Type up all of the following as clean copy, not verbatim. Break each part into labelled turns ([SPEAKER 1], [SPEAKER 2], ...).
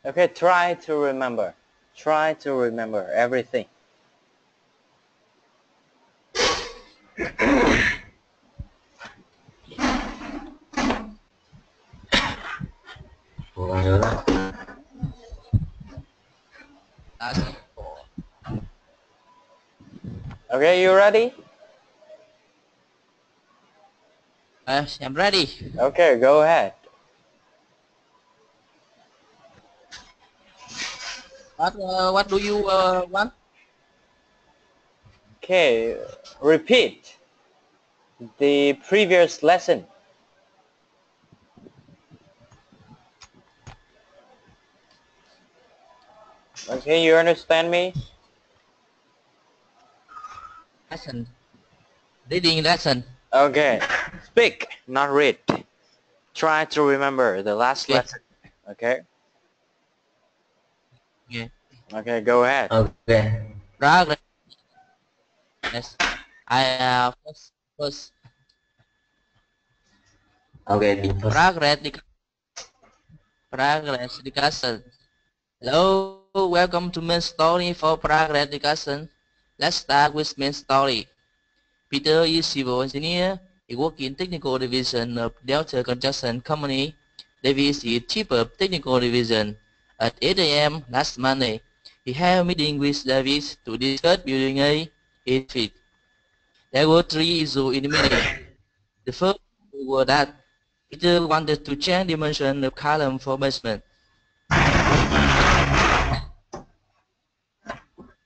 [SPEAKER 1] Okay, try to remember. Try to remember everything.
[SPEAKER 2] Cố gắng nhớ lại.
[SPEAKER 1] Okay, you ready?
[SPEAKER 3] I'm ready.
[SPEAKER 1] Okay, go ahead.
[SPEAKER 3] What do you want?
[SPEAKER 1] Okay, repeat the previous lesson. Okay, you understand me?
[SPEAKER 3] Lesson. Reading lesson.
[SPEAKER 1] Okay, speak, not read. Try to remember the last
[SPEAKER 3] Okay.
[SPEAKER 1] lesson. Okay?
[SPEAKER 3] Okay.
[SPEAKER 1] Okay, go ahead.
[SPEAKER 2] Okay.
[SPEAKER 3] Progress. Yes. I first
[SPEAKER 2] Okay, the first.
[SPEAKER 3] progress discussion. Hello, welcome to main story for progress discussion. Let's start with main story. Peter is civil engineer. He works in technical division of ĐmaeC Construction Company. David is chief of technical division. At 8 a.m. last Monday, he had a meeting with David to discuss building A in fit. There were three issues in the meeting. The first was that Peter wanted to change dimension of column for basement.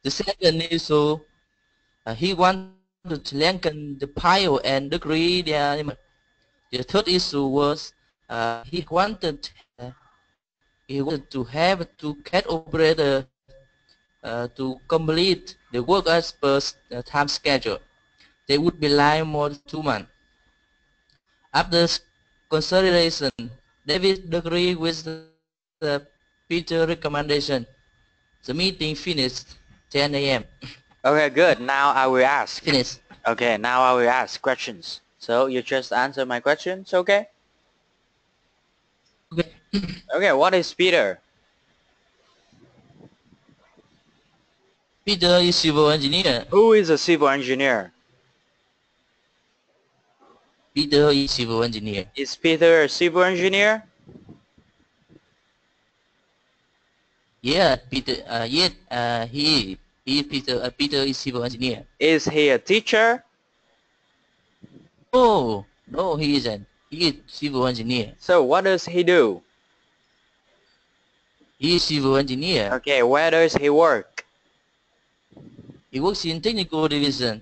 [SPEAKER 3] The second issue, he wanted to lengthen the pile and degree their dimension. The third issue was he wanted to have to cat operator to complete the work as per time schedule. They would be live more than 2 months. After consideration, David agreed with the Peter recommendation. The meeting finished 10 a.m.
[SPEAKER 1] Okay, good. Now I will ask.
[SPEAKER 3] Finished.
[SPEAKER 1] Okay, now I will ask questions. So you just answer my questions, okay?
[SPEAKER 3] Okay.
[SPEAKER 1] Okay, what is Peter?
[SPEAKER 3] Peter is civil engineer.
[SPEAKER 1] Who is a civil engineer?
[SPEAKER 3] Peter is civil engineer.
[SPEAKER 1] Is Peter a civil engineer?
[SPEAKER 3] Yeah, Peter. He Peter. Peter is civil engineer.
[SPEAKER 1] Is he a teacher?
[SPEAKER 3] Oh, no, he isn't. He is civil engineer.
[SPEAKER 1] So what does he do?
[SPEAKER 3] He is civil engineer.
[SPEAKER 1] Okay, where does he work?
[SPEAKER 3] He works in technical division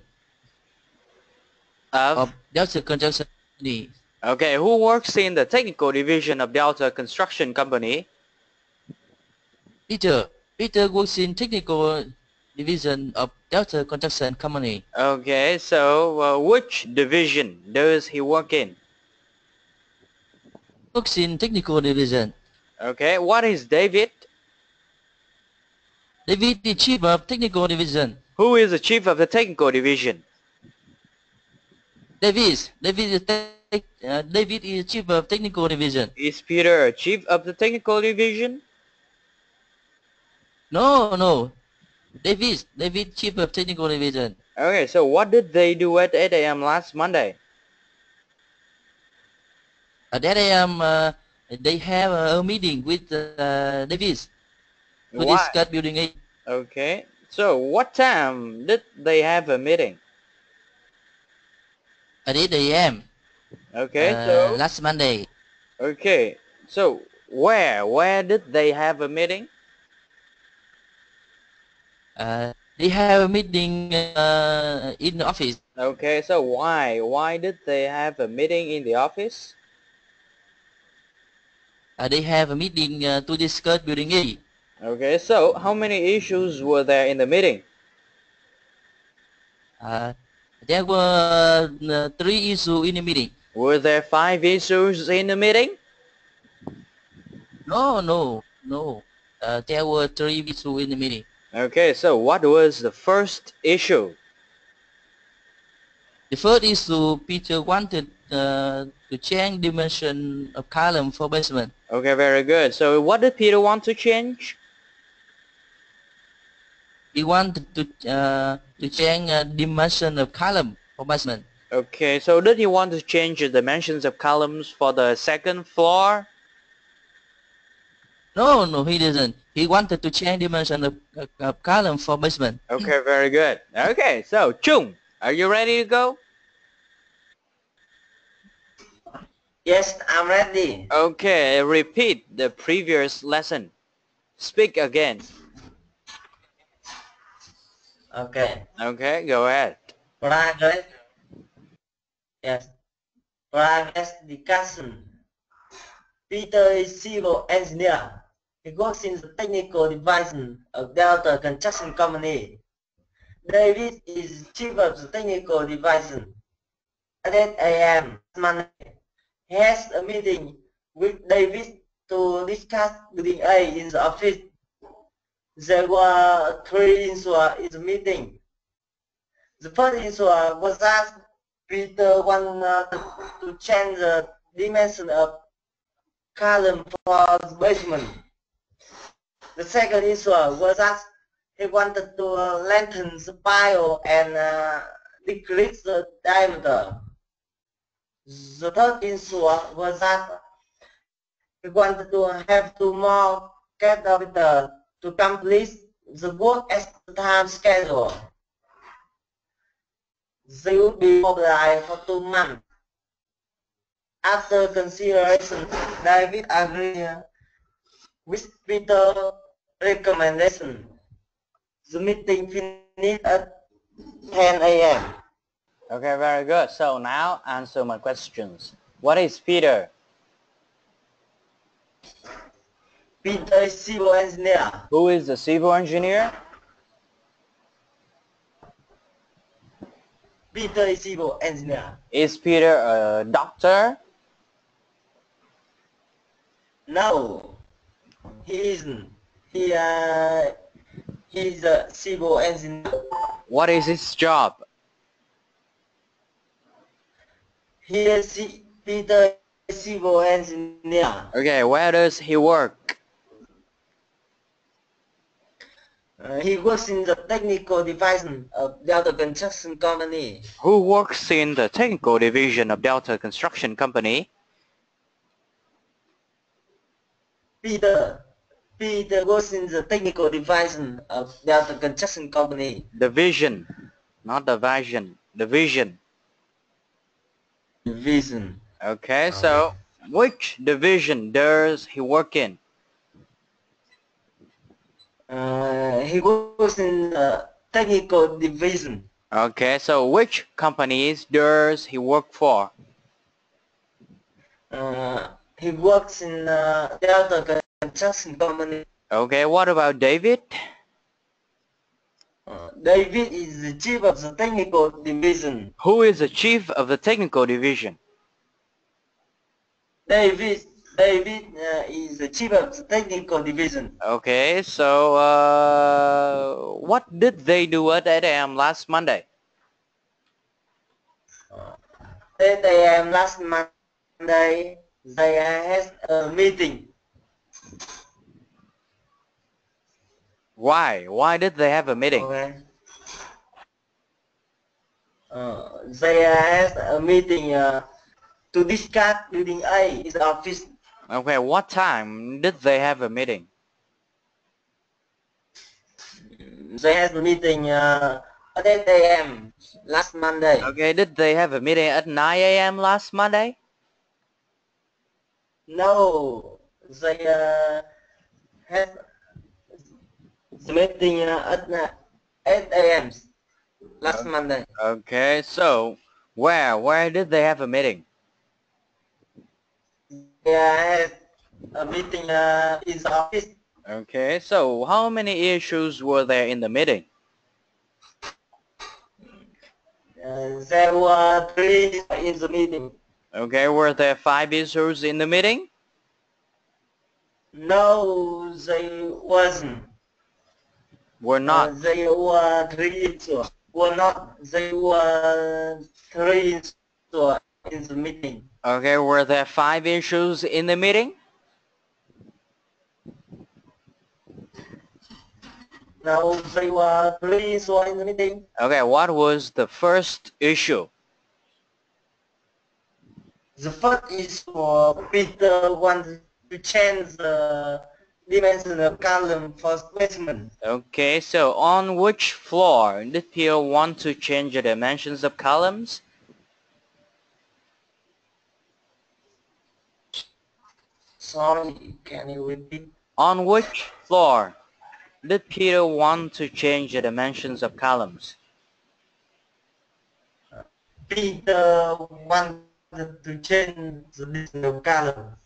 [SPEAKER 1] Of?
[SPEAKER 3] of ΔɁC Construction Company.
[SPEAKER 1] Okay, who works in the technical division of Δ【C Construction Company?
[SPEAKER 3] Peter. Peter works in technical division of Δ【C Construction Company.
[SPEAKER 1] Okay, so which division does he work in?
[SPEAKER 3] Works in technical division.
[SPEAKER 1] Okay, what is David?
[SPEAKER 3] David is chief of technical division.
[SPEAKER 1] Who is the chief of the technical division?
[SPEAKER 3] David is chief of technical division.
[SPEAKER 1] Is Peter a chief of the technical division?
[SPEAKER 3] No. David chief of technical division.
[SPEAKER 1] Okay, so what did they do at 8 a.m. last Monday?
[SPEAKER 3] At that AM, they have a meeting with David to
[SPEAKER 1] Why?
[SPEAKER 3] discuss building A.
[SPEAKER 1] Okay, so what time did they have a meeting?
[SPEAKER 3] At 8 a.m.
[SPEAKER 1] Okay, so
[SPEAKER 3] last Monday.
[SPEAKER 1] okay, so where did they have a meeting?
[SPEAKER 3] They have a meeting in the office.
[SPEAKER 1] Okay, so why did they have a meeting in the office?
[SPEAKER 3] They have a meeting to discuss building A.
[SPEAKER 1] Okay, so how many issues were there in the meeting?
[SPEAKER 3] There were 3 issues in the meeting.
[SPEAKER 1] Were there 5 issues in the meeting?
[SPEAKER 3] No. There were 3 issues in the meeting.
[SPEAKER 1] Okay, so what was the first issue?
[SPEAKER 3] The first issue, Peter wanted to change dimension of column for basement.
[SPEAKER 1] Okay, very good. So what did Peter want to change?
[SPEAKER 3] He wanted to change dimension of column for measurement.
[SPEAKER 1] Okay, so did he want to change the dimensions of columns for the second floor?
[SPEAKER 3] No, he didn't. He wanted to change dimension of column for basement.
[SPEAKER 1] Okay, very good. Okay, so Chung, are you ready to go?
[SPEAKER 2] Yes, I'm ready.
[SPEAKER 1] Okay, repeat the previous lesson. Speak again.
[SPEAKER 2] Okay.
[SPEAKER 1] Okay, go ahead.
[SPEAKER 2] Progress. Yes. Progress discussion. Peter is civil engineer. He works in the technical division of Delta Construction Company. David is chief of the technical division. At 8 a.m. Monday, he has a meeting with David to discuss building A in the office. There were 3 issues in the meeting. The first issue was that Peter wanted to change the dimension of column for the basement. The second issue was that he wanted to lengthen the pile and decrease the diameter. The third issue was that he wanted to have 2 more carpenters to complete the work as the time schedule. They would be mobilized for 2 months. After consideration, David agreed with Peter's recommendation. The meeting finished at 10 a.m.
[SPEAKER 1] Okay, very good. So now answer my questions. What is Peter?
[SPEAKER 2] Peter is civil engineer.
[SPEAKER 1] Who is the civil engineer?
[SPEAKER 2] Peter is civil engineer.
[SPEAKER 1] Is Peter a doctor?
[SPEAKER 2] No, he isn't. He's a civil engineer.
[SPEAKER 1] What is his job?
[SPEAKER 2] Peter is civil engineer.
[SPEAKER 1] Okay, where does he work?
[SPEAKER 2] He works in the technical division of Delta Construction Company.
[SPEAKER 1] Who works in the technical division of Delta Construction Company?
[SPEAKER 2] Peter works in the technical division of Delta Construction Company.
[SPEAKER 1] Division, not division. Division.
[SPEAKER 2] Division.
[SPEAKER 1] Okay, so which division does he work in?
[SPEAKER 2] He works in the technical division.
[SPEAKER 1] Okay, so which companies does he work for?
[SPEAKER 2] He works in Delta Construction Company.
[SPEAKER 1] Okay, what about David?
[SPEAKER 2] David is the chief of the technical division.
[SPEAKER 1] Who is the chief of the technical division?
[SPEAKER 2] David is the chief of the technical division.
[SPEAKER 1] Okay, so what did they do at 8 a.m. last Monday?
[SPEAKER 2] 8 a.m. last Monday, they had a meeting.
[SPEAKER 1] Why? Why did they have a meeting?
[SPEAKER 2] Okay. They had a meeting to discuss building A in the office.
[SPEAKER 1] Okay, what time did they have a meeting?
[SPEAKER 2] They had a meeting at 8 a.m. last Monday.
[SPEAKER 1] Okay, did they have a meeting at 9 a.m. last Monday?
[SPEAKER 2] No, they had the meeting at 8 a.m. last Monday.
[SPEAKER 1] Okay, so where did they have a meeting?
[SPEAKER 2] They had a meeting in the office.
[SPEAKER 1] Okay, so how many issues were there in the meeting?
[SPEAKER 2] There were 3 in the meeting.
[SPEAKER 1] Okay, were there 5 issues in the meeting?
[SPEAKER 2] No, they wasn't.
[SPEAKER 1] Were not.
[SPEAKER 2] They were 3 issues. They were 3 issues in the meeting.
[SPEAKER 1] Okay, were there 5 issues in the meeting?
[SPEAKER 2] Now they were three so in the meeting.
[SPEAKER 1] Okay, what was the first issue?
[SPEAKER 2] The first is for Peter wanted to change the dimension of column for specimen.
[SPEAKER 1] Okay, so on which floor did Peter want to change the dimensions of columns?
[SPEAKER 2] Sorry, can you repeat?
[SPEAKER 1] On which floor did Peter want to change the dimensions of columns?
[SPEAKER 2] Peter wanted to change the dimension of column.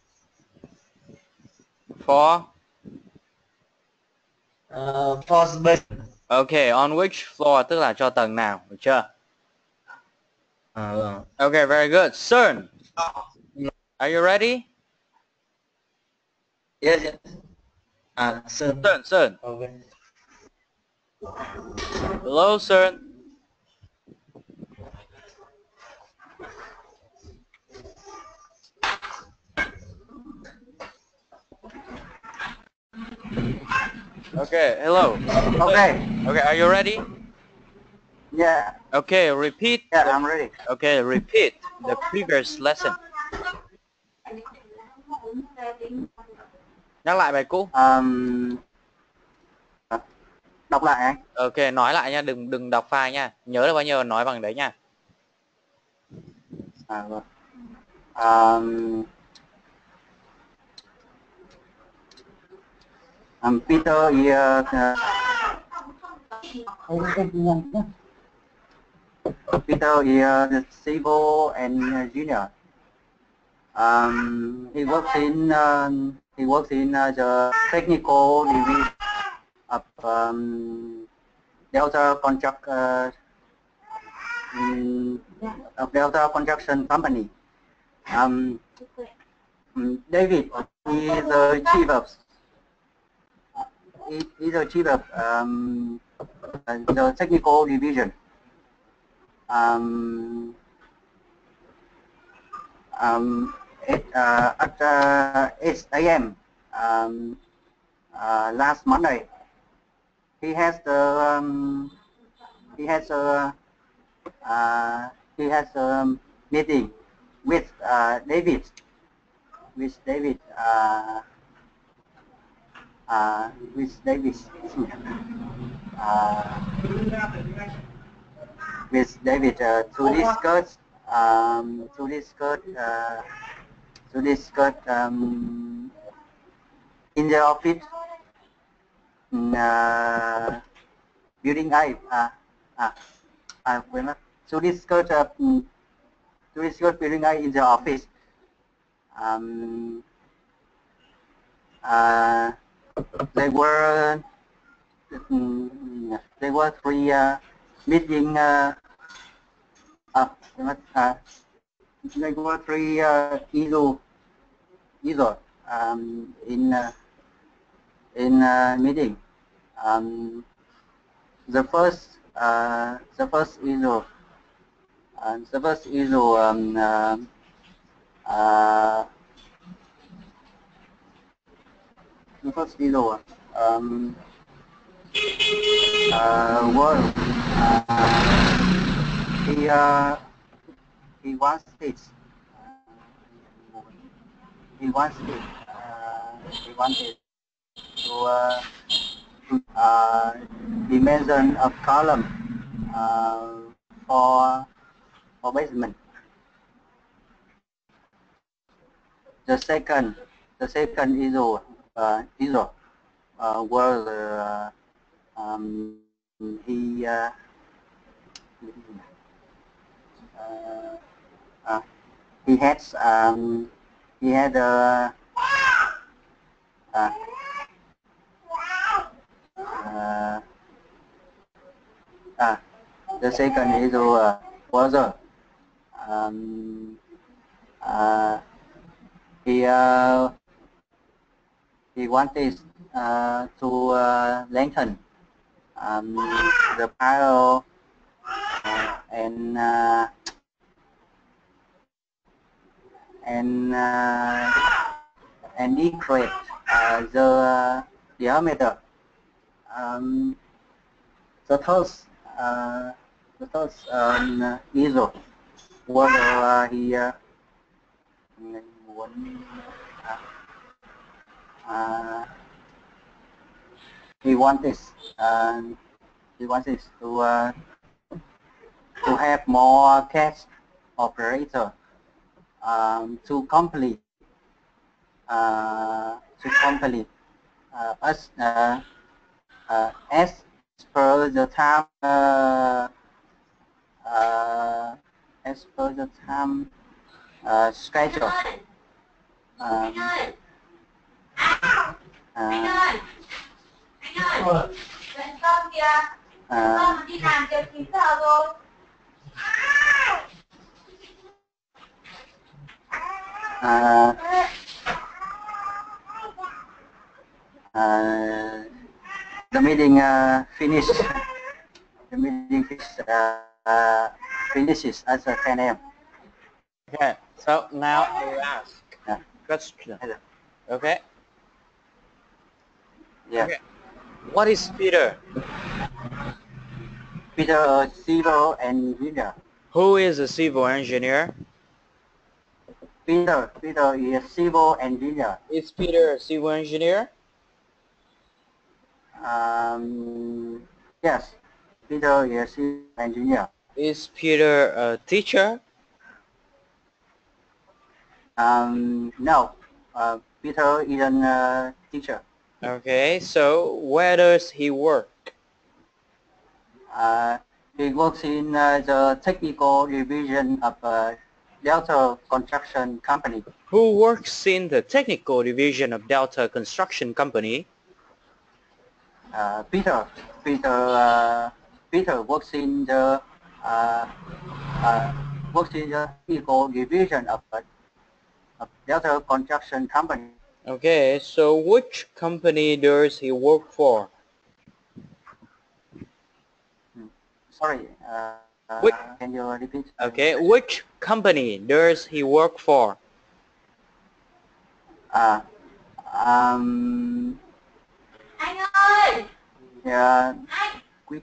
[SPEAKER 1] For?
[SPEAKER 2] For specimen.
[SPEAKER 1] Okay, on which floor tức là cho tầng nào, được chưa? Okay, very good. CERN, are you ready?
[SPEAKER 2] Yes, yes. CERN.
[SPEAKER 1] CERN.
[SPEAKER 2] Okay.
[SPEAKER 1] Hello, CERN. Okay, hello.
[SPEAKER 4] Okay.
[SPEAKER 1] Okay, are you ready?
[SPEAKER 4] Yeah.
[SPEAKER 1] Okay, repeat.
[SPEAKER 4] Yeah, I'm ready.
[SPEAKER 1] Okay, repeat the previous lesson. Nhắc lại bài cũ.
[SPEAKER 4] Đọc lại anh.
[SPEAKER 1] Ok, nói lại nha, đừng đọc file nha. Nhớ là bao nhiêu nói bằng đấy nha.
[SPEAKER 4] Vâng. Peter is Peter is a civil engineer. He works in the technical division of Delta Construction Company. David is the chief of the technical division. At 8 a.m. Last Monday, he has a meeting with David. With David to discuss in the office building I to discuss building I in the office. There were three meeting. There were three issues in meeting. The first issue. He wants it. He wanted to dimension of column for basement. The second issue was he had the second issue was he wanted to lengthen the pile and decrease the diameter. the third issue whether he he wants this to have more cash operator to complete us as per the time schedule.
[SPEAKER 5] Anh ơi, dậy con kìa, con đi làm từ 9 giờ rồi.
[SPEAKER 4] The meeting finished. The meeting finishes at 10 a.m.
[SPEAKER 1] Okay, so now I will ask question. Okay.
[SPEAKER 4] Yeah.
[SPEAKER 1] Okay. What is Peter?
[SPEAKER 4] Peter, a civil engineer.
[SPEAKER 1] Who is a civil engineer?
[SPEAKER 4] Peter is a civil engineer.
[SPEAKER 1] Is Peter a civil engineer?
[SPEAKER 4] Yes, Peter is a civil engineer.
[SPEAKER 1] Is Peter a teacher?
[SPEAKER 4] No, Peter isn't a teacher.
[SPEAKER 1] Okay, so where does he work?
[SPEAKER 4] He works in the technical division of Delta Construction Company.
[SPEAKER 1] Who works in the technical division of Delta Construction Company?
[SPEAKER 4] Peter works in the technical division of Delta Construction Company.
[SPEAKER 1] Okay, so which company does he work for?
[SPEAKER 4] Sorry,
[SPEAKER 1] Which?
[SPEAKER 4] can you repeat?
[SPEAKER 1] Okay, which company does he work for?
[SPEAKER 5] Anh ơi,
[SPEAKER 4] Yeah,
[SPEAKER 5] anh
[SPEAKER 4] Quick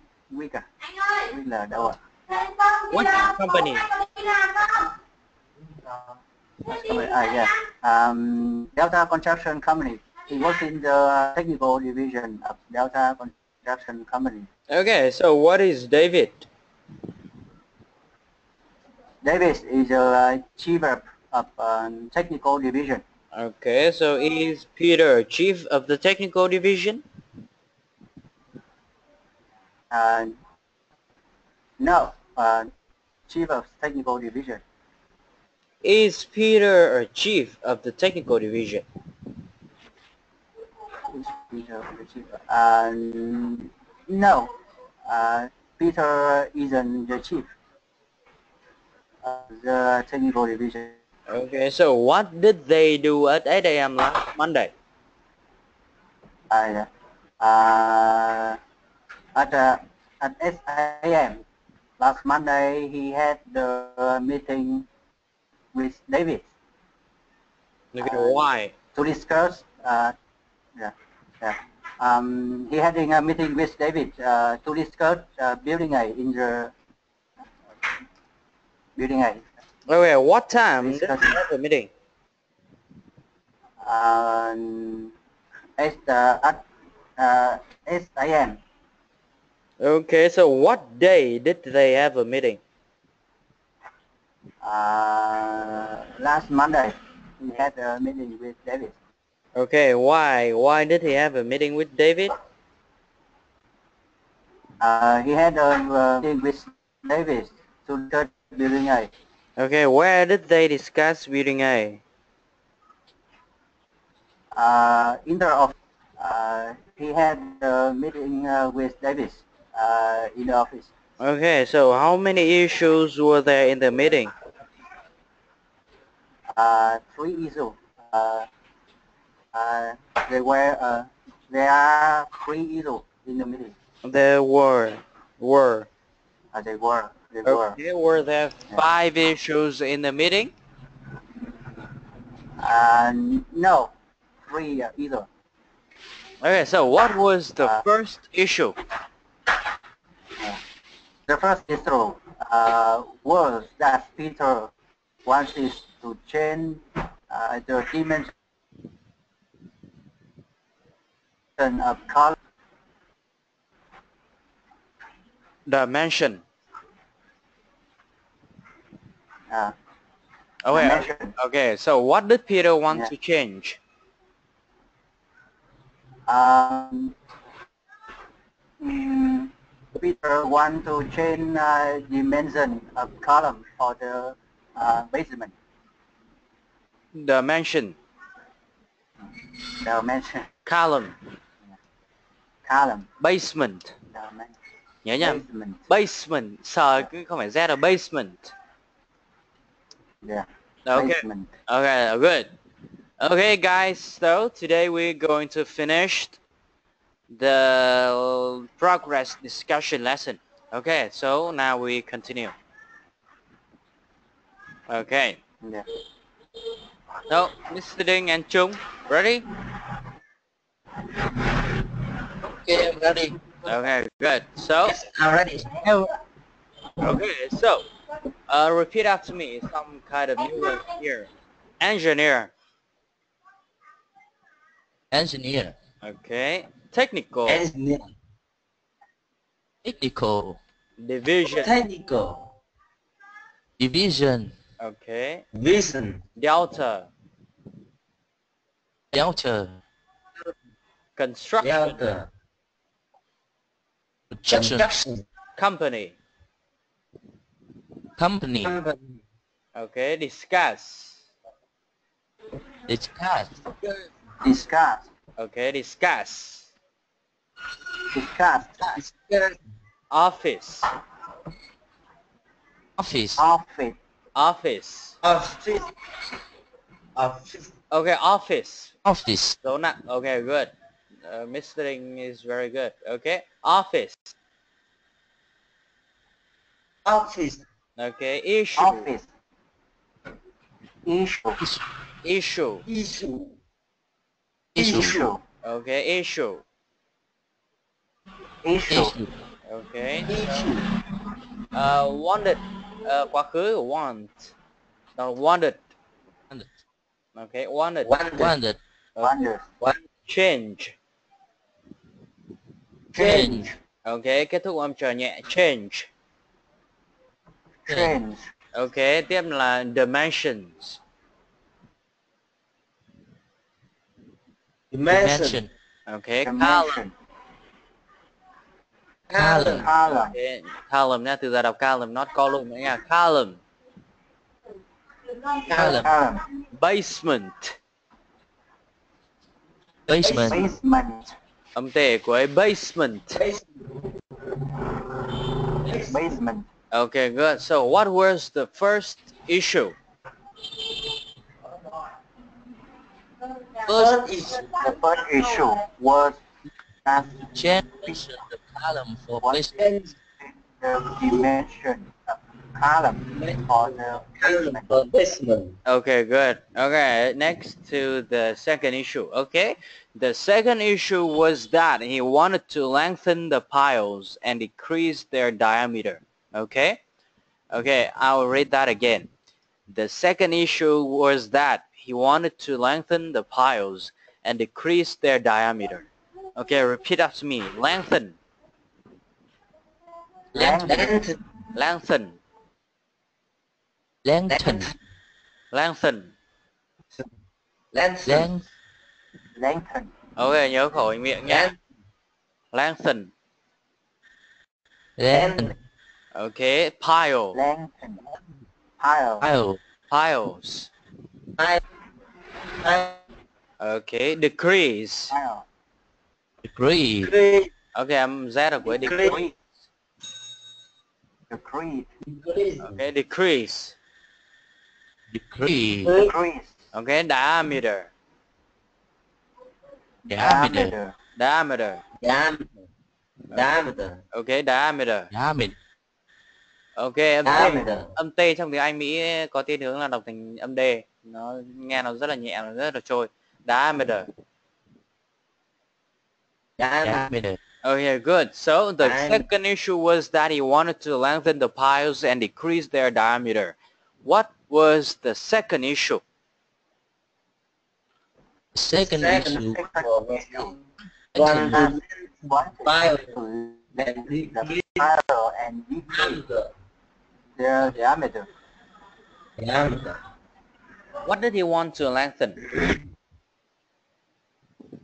[SPEAKER 4] à?
[SPEAKER 5] ơi,
[SPEAKER 4] Quick là đâu ạ?
[SPEAKER 5] dậy con đi
[SPEAKER 1] Which
[SPEAKER 5] làm.
[SPEAKER 1] company?
[SPEAKER 5] Con đi làm không?
[SPEAKER 4] Yeah. Delta Construction Company. He works in the technical division of Delta Construction Company.
[SPEAKER 1] Okay, so what is David?
[SPEAKER 4] Davis is a chief of technical division.
[SPEAKER 1] Okay, so is Peter chief of the technical division?
[SPEAKER 4] No, chief of technical division.
[SPEAKER 1] Is Peter a chief of the technical division?
[SPEAKER 4] No, Peter isn't the chief of the technical division.
[SPEAKER 1] Okay, so what did they do at 8 a.m. last Monday?
[SPEAKER 4] At 8 a.m. last Monday, he had the meeting with David.
[SPEAKER 1] Okay, why?
[SPEAKER 4] To discuss. He had a meeting with David to discuss building A in the building A.
[SPEAKER 1] Okay, what time did
[SPEAKER 4] Discuss-
[SPEAKER 1] they have a meeting?
[SPEAKER 4] At 8 a.m.
[SPEAKER 1] Okay, so what day did they have a meeting?
[SPEAKER 4] Last Monday, he had a meeting with David.
[SPEAKER 1] Okay, why? Why did he have a meeting with David?
[SPEAKER 4] He had a meeting with David to discuss building A.
[SPEAKER 1] Okay, where did they discuss building A?
[SPEAKER 4] In the office. He had a meeting with David in the office.
[SPEAKER 1] Okay, so how many issues were there in the meeting?
[SPEAKER 4] 3 issues. There are 3 issues in the meeting.
[SPEAKER 1] There were.
[SPEAKER 4] They were.
[SPEAKER 1] Okay, were there 5 issues in the meeting?
[SPEAKER 4] No, 3 either.
[SPEAKER 1] Okay, so what was the first issue?
[SPEAKER 4] The first is true. Words that Peter wants is to change the dimension of color.
[SPEAKER 1] Dimension.
[SPEAKER 4] Dimension.
[SPEAKER 1] Okay, so what did Peter want
[SPEAKER 4] Yeah.
[SPEAKER 1] to change?
[SPEAKER 4] Peter want to change dimension of column for the basement.
[SPEAKER 1] Dimension.
[SPEAKER 4] Dimension.
[SPEAKER 1] Column.
[SPEAKER 4] Column.
[SPEAKER 1] Basement.
[SPEAKER 4] Dimension.
[SPEAKER 1] Nhớ nhá.
[SPEAKER 4] Basement.
[SPEAKER 1] Basement. Sờ cứ không phải Z là basement.
[SPEAKER 4] Yeah.
[SPEAKER 1] Okay.
[SPEAKER 4] Basement.
[SPEAKER 1] Okay, good. Okay, guys, so today we're going to finish the progress discussion lesson. Okay, so now we continue. Okay.
[SPEAKER 4] Yeah.
[SPEAKER 1] So, Mr. Ding and Chung, ready?
[SPEAKER 3] Okay, I'm ready.
[SPEAKER 1] Okay, good. So,
[SPEAKER 2] Yes, I'm ready.
[SPEAKER 1] okay, so, repeat after me some kind of new word here. Engineer.
[SPEAKER 3] Engineer.
[SPEAKER 1] Okay. Technical.
[SPEAKER 2] Engineer.
[SPEAKER 3] Technical.
[SPEAKER 1] Division.
[SPEAKER 2] Technical.
[SPEAKER 3] Division.
[SPEAKER 1] Okay.
[SPEAKER 2] Vision.
[SPEAKER 1] Delta.
[SPEAKER 3] Delta.
[SPEAKER 1] Construction.
[SPEAKER 2] Delta.
[SPEAKER 3] Construction.
[SPEAKER 1] Company.
[SPEAKER 3] Company.
[SPEAKER 2] Company.
[SPEAKER 1] Okay. Discuss.
[SPEAKER 3] Discuss.
[SPEAKER 4] Discuss.
[SPEAKER 1] Okay. Discuss.
[SPEAKER 4] Discuss.
[SPEAKER 2] Discuss.
[SPEAKER 1] Office.
[SPEAKER 3] Office.
[SPEAKER 4] Office.
[SPEAKER 1] Office.
[SPEAKER 2] Office. Office.
[SPEAKER 1] Okay. Office.
[SPEAKER 3] Office.
[SPEAKER 1] So not okay. Good. Mr. Ding is very good. Okay. Office.
[SPEAKER 2] Office.
[SPEAKER 1] Okay. Issue.
[SPEAKER 4] Office. Issue.
[SPEAKER 1] Issue.
[SPEAKER 2] Issue.
[SPEAKER 4] Issue.
[SPEAKER 1] Okay. Issue.
[SPEAKER 4] Issue.
[SPEAKER 3] Issue.
[SPEAKER 1] Okay.
[SPEAKER 2] Issue.
[SPEAKER 1] Wanted. Quá khứ want. No, wanted.
[SPEAKER 3] Wanted.
[SPEAKER 1] Okay. Wanted.
[SPEAKER 3] Wanted.
[SPEAKER 4] Wonder.
[SPEAKER 1] Change.
[SPEAKER 3] Change.
[SPEAKER 1] Okay. Kết thúc âm chờ nhẹ. Change.
[SPEAKER 4] Change.
[SPEAKER 1] Okay. Tiếp là dimensions.
[SPEAKER 2] Dimension.
[SPEAKER 1] Okay. Column.
[SPEAKER 4] Dimension.
[SPEAKER 2] Column.
[SPEAKER 4] Column.
[SPEAKER 1] Okay. Column nha. Từ giờ đọc column, not column nữa nha. Column.
[SPEAKER 3] Column.
[SPEAKER 4] Column.
[SPEAKER 1] Basement.
[SPEAKER 3] Basement.
[SPEAKER 4] Basement.
[SPEAKER 1] Âm tệ của ấy, basement.
[SPEAKER 4] Basement.
[SPEAKER 1] Okay, good. So what was the first issue?
[SPEAKER 2] First issue.
[SPEAKER 4] The first issue was that
[SPEAKER 3] Change the column for
[SPEAKER 4] what
[SPEAKER 3] basement.
[SPEAKER 4] is the dimension of column for the
[SPEAKER 2] Column
[SPEAKER 4] basement.
[SPEAKER 2] for basement.
[SPEAKER 1] Okay, good. Okay, next to the second issue. Okay, the second issue was that he wanted to lengthen the piles and decrease their diameter. Okay, okay, I'll read that again. The second issue was that he wanted to lengthen the piles and decrease their diameter. Okay, repeat after me. Lengthen.
[SPEAKER 2] Lengthen.
[SPEAKER 1] Lengthen.
[SPEAKER 3] Lengthen.
[SPEAKER 1] Lengthen.
[SPEAKER 2] Lengthen.
[SPEAKER 4] Lengthen.
[SPEAKER 1] Ok, nhớ khẩu hình miệng nha. Lengthen.
[SPEAKER 3] Lengthen.
[SPEAKER 1] Okay, pile.
[SPEAKER 4] Lengthen. Pile.
[SPEAKER 3] Pile.
[SPEAKER 1] Piles. Okay, decrease.
[SPEAKER 4] Pile.
[SPEAKER 3] Degree.
[SPEAKER 2] Decrease.
[SPEAKER 1] Okay, âm Z ở cuối decrease.
[SPEAKER 4] Decrease.
[SPEAKER 2] Decrease.
[SPEAKER 1] Okay, decrease.
[SPEAKER 3] Degree.
[SPEAKER 4] Decrease.
[SPEAKER 1] Okay, diameter.
[SPEAKER 3] Diameter.
[SPEAKER 1] Diameter.
[SPEAKER 2] Diameter.
[SPEAKER 1] Okay, diameter.
[SPEAKER 3] Diameter.
[SPEAKER 1] Okay,
[SPEAKER 2] Diameter.
[SPEAKER 1] âm T trong tiếng Anh Mỹ có thiên hướng là đọc thành âm D. Nó nghe nó rất là nhẹ, nó rất là trôi. Diameter.
[SPEAKER 3] Diameter.
[SPEAKER 1] Okay, good. So the second issue was that he wanted to lengthen the piles and decrease their diameter. What was the second issue?
[SPEAKER 3] Second issue.
[SPEAKER 2] One
[SPEAKER 3] Lengthen
[SPEAKER 2] pile
[SPEAKER 4] and the pile and decrease their diameter.
[SPEAKER 1] What did he want to lengthen?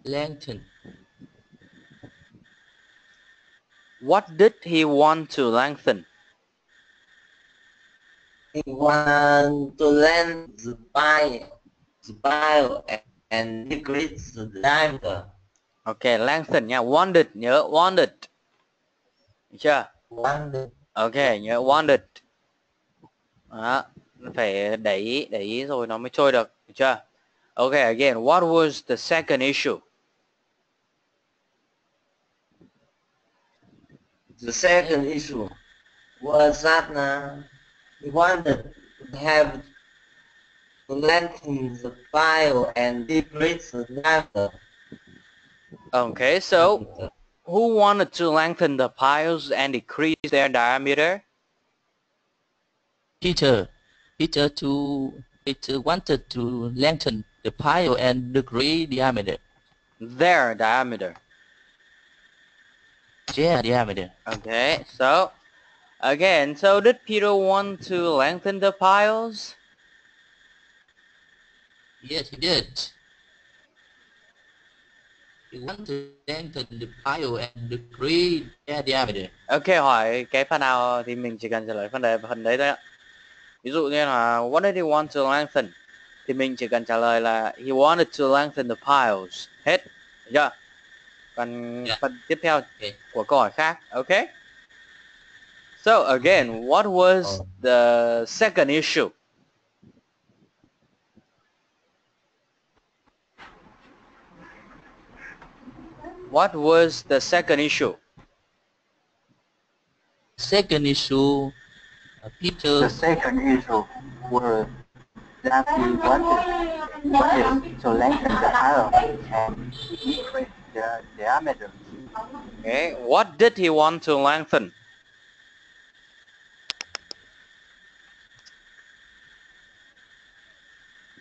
[SPEAKER 3] lengthen.
[SPEAKER 1] What did he want to lengthen?
[SPEAKER 2] He want to lengthen the pile and decrease the diameter.
[SPEAKER 1] Okay, lengthen nha. Wanted, nhớ wanted. Được chưa?
[SPEAKER 2] Wanted.
[SPEAKER 1] Okay, nhớ wanted. Đó, phải để ý rồi nó mới trôi được. Được chưa? Okay, again, what was the second issue?
[SPEAKER 2] The second issue was that he wanted to have to lengthen the pile and decrease the diameter.
[SPEAKER 1] Okay, so who wanted to lengthen the piles and decrease their diameter?
[SPEAKER 3] Peter wanted to lengthen the pile and decrease diameter.
[SPEAKER 1] Their diameter.
[SPEAKER 3] Yeah, diameter.
[SPEAKER 1] Okay, so again, so did Peter want to lengthen the piles?
[SPEAKER 3] Yes, he did. He wanted to lengthen the pile and decrease their diameter.
[SPEAKER 1] Okay, hỏi cái phần nào thì mình chỉ cần trả lời phần đấy thôi ạ. Ví dụ như là what did he want to lengthen? Thì mình chỉ cần trả lời là he wanted to lengthen the piles. Hết. Được chưa? Còn phần tiếp theo của câu hỏi khác. Okay? So again, what was the second issue? What was the second issue?
[SPEAKER 3] Second issue, Peter.
[SPEAKER 4] The second issue was that he wanted to lengthen the pile and decrease the diameter.
[SPEAKER 1] Okay, what did he want to lengthen?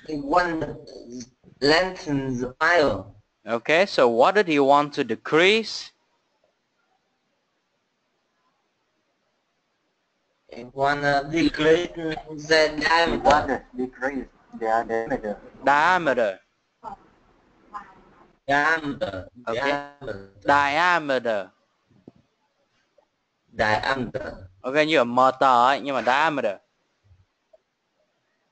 [SPEAKER 2] He wanted to lengthen the pile.
[SPEAKER 1] Okay, so what did he want to decrease?
[SPEAKER 2] He wanted to decrease the
[SPEAKER 4] He
[SPEAKER 2] diameter.
[SPEAKER 4] wanted to decrease their diameter.
[SPEAKER 1] Diameter.
[SPEAKER 2] Diameter.
[SPEAKER 1] Okay. Diameter.
[SPEAKER 2] Diameter.
[SPEAKER 1] Ok, như ở motor ấy, nhưng mà diameter.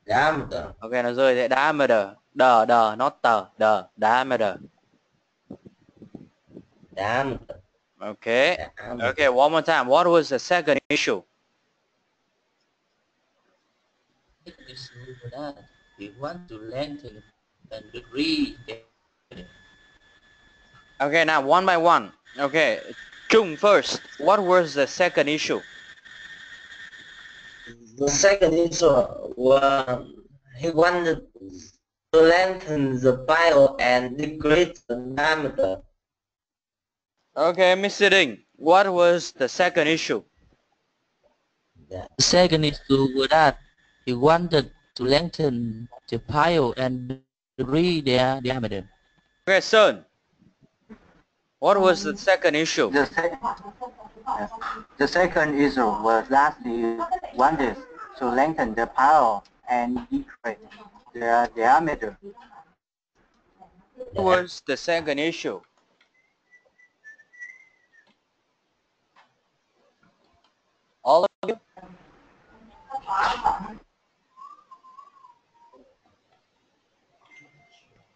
[SPEAKER 2] Diameter.
[SPEAKER 1] Ok, nó rơi thế. Diameter. The, not the. Diameter.
[SPEAKER 2] Diameter.
[SPEAKER 1] Okay.
[SPEAKER 2] Diameter.
[SPEAKER 1] Okay, one more time. What was the second issue?
[SPEAKER 3] He want to lengthen and decrease.
[SPEAKER 1] Okay, now one by one. Okay, Chung first. What was the second issue?
[SPEAKER 2] The second issue was he wanted to lengthen the pile and decrease the diameter.
[SPEAKER 1] Okay, Mr. Ding. What was the second issue?
[SPEAKER 3] The second issue was that he wanted to lengthen the pile and decrease their diameter.
[SPEAKER 1] Okay, son. What was the second issue?
[SPEAKER 4] The second issue was that he wanted to lengthen the pile and decrease their diameter.
[SPEAKER 1] What was the second issue? All of you?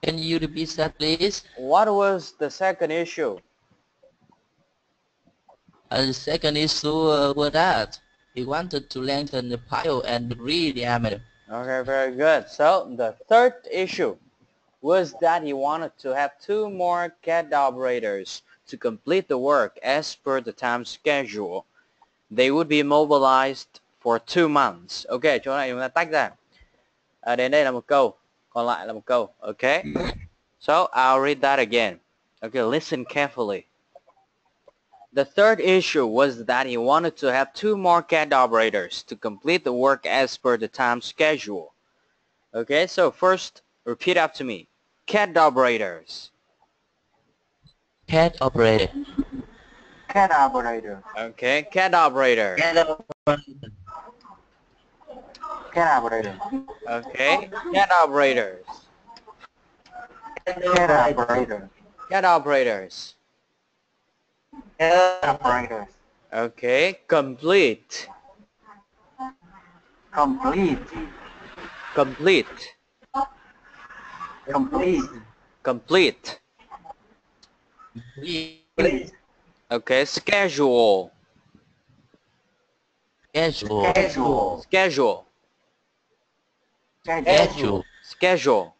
[SPEAKER 3] Can you repeat that, please?
[SPEAKER 1] What was the second issue?
[SPEAKER 3] The second issue was that he wanted to lengthen the pile and decrease diameter.
[SPEAKER 1] Okay, very good. So the third issue was that he wanted to have 2 more CAD operators to complete the work as per the time schedule. They would be mobilized for 2 months. Ok, chỗ này chúng ta tách ra. Đến đây là một câu, còn lại là một câu. Okay. So I'll read that again. Okay, listen carefully. The third issue was that he wanted to have 2 more CAD operators to complete the work as per the time schedule. Okay, so first, repeat after me. CAD operators.
[SPEAKER 3] CAD operator.
[SPEAKER 4] CAD operator.
[SPEAKER 1] Okay, CAD operator.
[SPEAKER 4] CAD operator.
[SPEAKER 1] Okay, CAD operators.
[SPEAKER 4] CAD operator.
[SPEAKER 1] CAD operators.
[SPEAKER 4] Operators.
[SPEAKER 1] Okay, complete.
[SPEAKER 4] Complete.
[SPEAKER 1] Complete.
[SPEAKER 4] Complete.
[SPEAKER 1] Complete. Okay, schedule.
[SPEAKER 3] Schedule.
[SPEAKER 4] Schedule.
[SPEAKER 1] Schedule.
[SPEAKER 3] Schedule.
[SPEAKER 1] Schedule.
[SPEAKER 3] Schedule.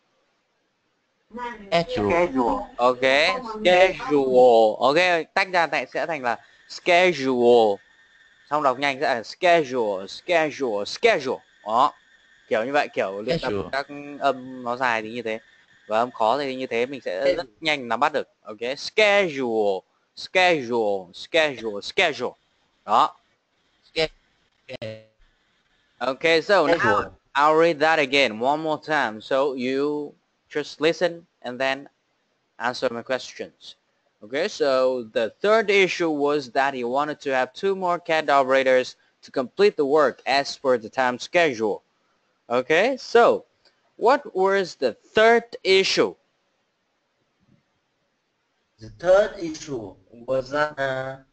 [SPEAKER 4] Schedule.
[SPEAKER 1] Okay, schedule. Okay, tách ra sẽ thành là schedule. Xong đọc nhanh sẽ là schedule, schedule, schedule. Đó. Kiểu như vậy, kiểu luyện tập các âm nó dài thì như thế. Và âm khó thì như thế mình sẽ rất nhanh nắm bắt được. Ok, schedule, schedule, schedule, schedule. Đó. Okay, so now I'll read that again one more time. So you just listen and then answer my questions. Okay, so the third issue was that he wanted to have 2 more CAD operators to complete the work as per the time schedule. Okay, so what was the third issue?
[SPEAKER 2] The third issue was that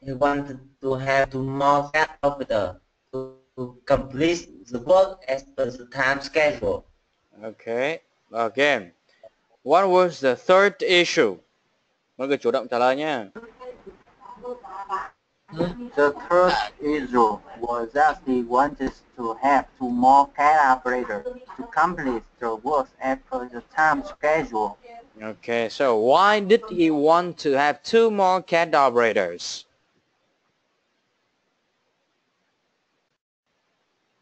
[SPEAKER 2] he wanted to have 2 more CAD operators to complete the work as per the time schedule.
[SPEAKER 1] Okay, again, what was the third issue? Mọi người chủ động trả lời nhé.
[SPEAKER 4] The third issue was that he wanted to have 2 more CAD operators to complete the work as per the time schedule.
[SPEAKER 1] Okay, so why did he want to have 2 more CAD operators?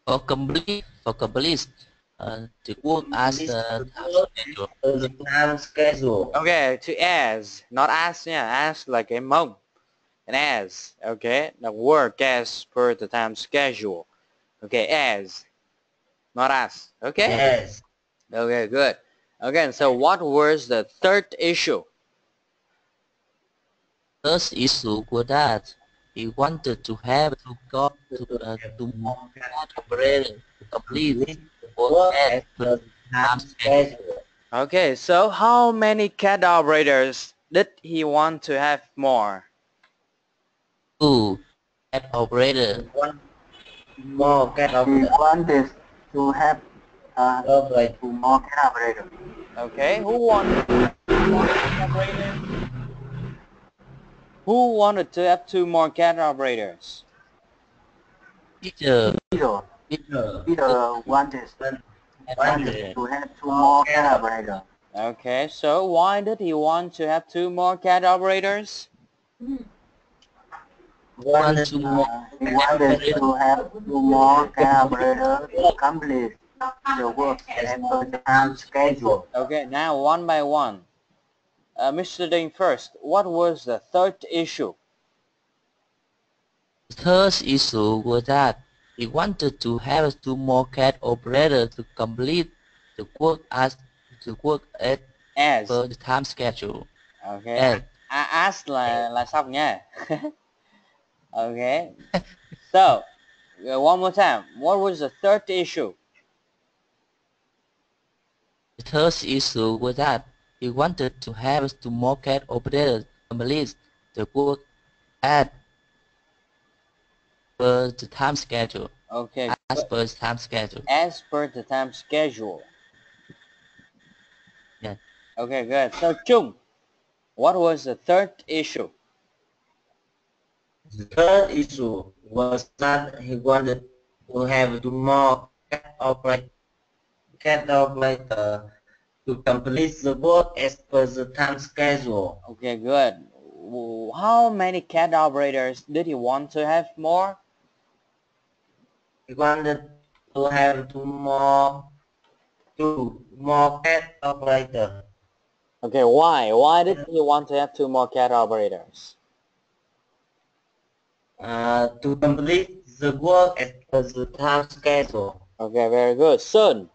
[SPEAKER 3] For complete the work as the
[SPEAKER 2] time schedule.
[SPEAKER 1] Okay, to as, not as, yeah, as like a mông. And as, okay, the work as per the time schedule. Okay, as, not as, okay?
[SPEAKER 2] Yes.
[SPEAKER 1] Okay, good. Again, so what was the third issue?
[SPEAKER 3] First issue was that he wanted to have to more CAD operators to complete the work as per the time schedule.
[SPEAKER 1] Okay, so how many CAD operators did he want to have more?
[SPEAKER 3] 2 CAD operators.
[SPEAKER 2] 1 more CAD
[SPEAKER 4] He
[SPEAKER 2] operator.
[SPEAKER 4] wanted to have 2 more CAD operators.
[SPEAKER 1] Okay, who wanted Who wanted to have 2 more CAD operators?
[SPEAKER 3] Teacher.
[SPEAKER 4] Peter wanted to have 2 more CAD operators.
[SPEAKER 1] Okay, so why did he want to have 2 more CAD operators?
[SPEAKER 4] He wanted to have 2 more CAD operators to complete the work as per the time schedule.
[SPEAKER 1] Okay, now one by one. Mr. Ding first, what was the third issue?
[SPEAKER 3] The third issue was that he wanted to have 2 more CAD operators to complete the work as per the time schedule.
[SPEAKER 1] Okay, as là xong nha. Okay, so one more time. What was the third issue?
[SPEAKER 3] The third issue was that he wanted to have 2 more CAD operators to complete the work at per the time schedule.
[SPEAKER 1] Okay,
[SPEAKER 3] as per the time schedule.
[SPEAKER 1] As per the time schedule.
[SPEAKER 3] Yeah.
[SPEAKER 1] Okay, good. So Chung, what was the third issue?
[SPEAKER 2] The third issue was that he wanted to have 2 more CAD operator to complete the work as per the time schedule.
[SPEAKER 1] Okay, good. How many CAD operators did he want to have more?
[SPEAKER 2] He wanted to have 2 more CAD operators.
[SPEAKER 1] Okay, why? Why did he want to have 2 more CAD operators?
[SPEAKER 2] To complete the work as per the time schedule.
[SPEAKER 1] Okay, very good. Son,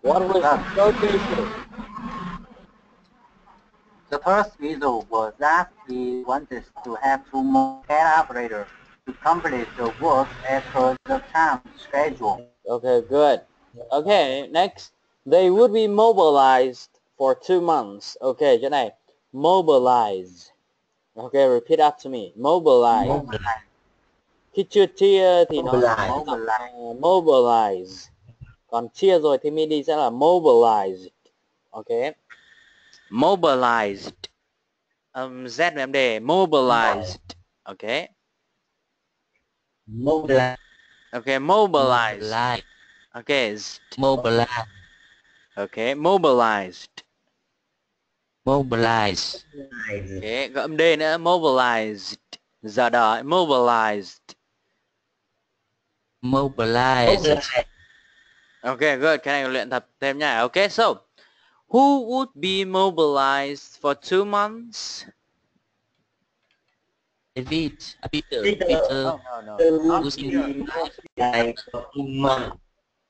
[SPEAKER 1] what was the third issue?
[SPEAKER 4] The first issue was that he wanted to have 2 more CAD operators to complete the work as per the time schedule.
[SPEAKER 1] Okay, good. Okay, next. They would be mobilized for 2 months. Okay, chỗ này. Mobilize. Okay, repeat after me. Mobilize. Khi chưa chia thì nó là mobilize. Còn chia rồi thì MIDI sẽ là mobilized. Okay. Mobilized. Z và MD. Mobilized. Okay.
[SPEAKER 2] Mobilize.
[SPEAKER 1] Okay, mobilized. Okay.
[SPEAKER 3] Mobilize.
[SPEAKER 1] Okay, mobilized.
[SPEAKER 3] Mobilize.
[SPEAKER 1] Okay, có âm D nữa. Mobilized. Giờ đợi. Mobilized.
[SPEAKER 3] Mobilize.
[SPEAKER 1] Okay, good. Cái này luyện tập thêm nha. Okay, so who would be mobilized for 2 months?
[SPEAKER 3] David. Peter.
[SPEAKER 1] No.
[SPEAKER 2] Not Peter.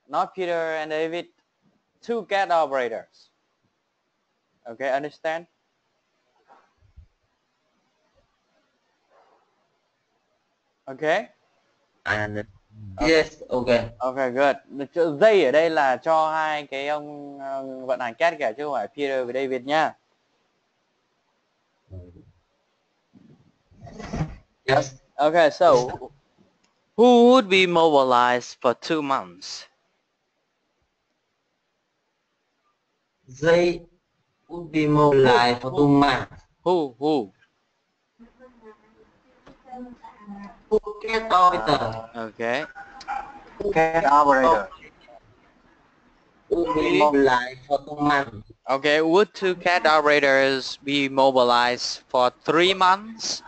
[SPEAKER 1] Not Peter and David. 2 CAD operators. Okay, understand? Okay?
[SPEAKER 2] And yes, okay.
[SPEAKER 1] Okay, good. They ở đây là cho hai cái ông vận hành CAD kìa, chứ không phải Peter và David nha.
[SPEAKER 2] Yes.
[SPEAKER 1] Okay, so who would be mobilized for 2 months?
[SPEAKER 2] They would be mobilized for 2 months.
[SPEAKER 1] Who?
[SPEAKER 2] Who CAD operator?
[SPEAKER 1] Okay.
[SPEAKER 4] CAD operator.
[SPEAKER 2] Would be mobilized for 2 months.
[SPEAKER 1] Okay, would 2 CAD operators be mobilized for 3 months?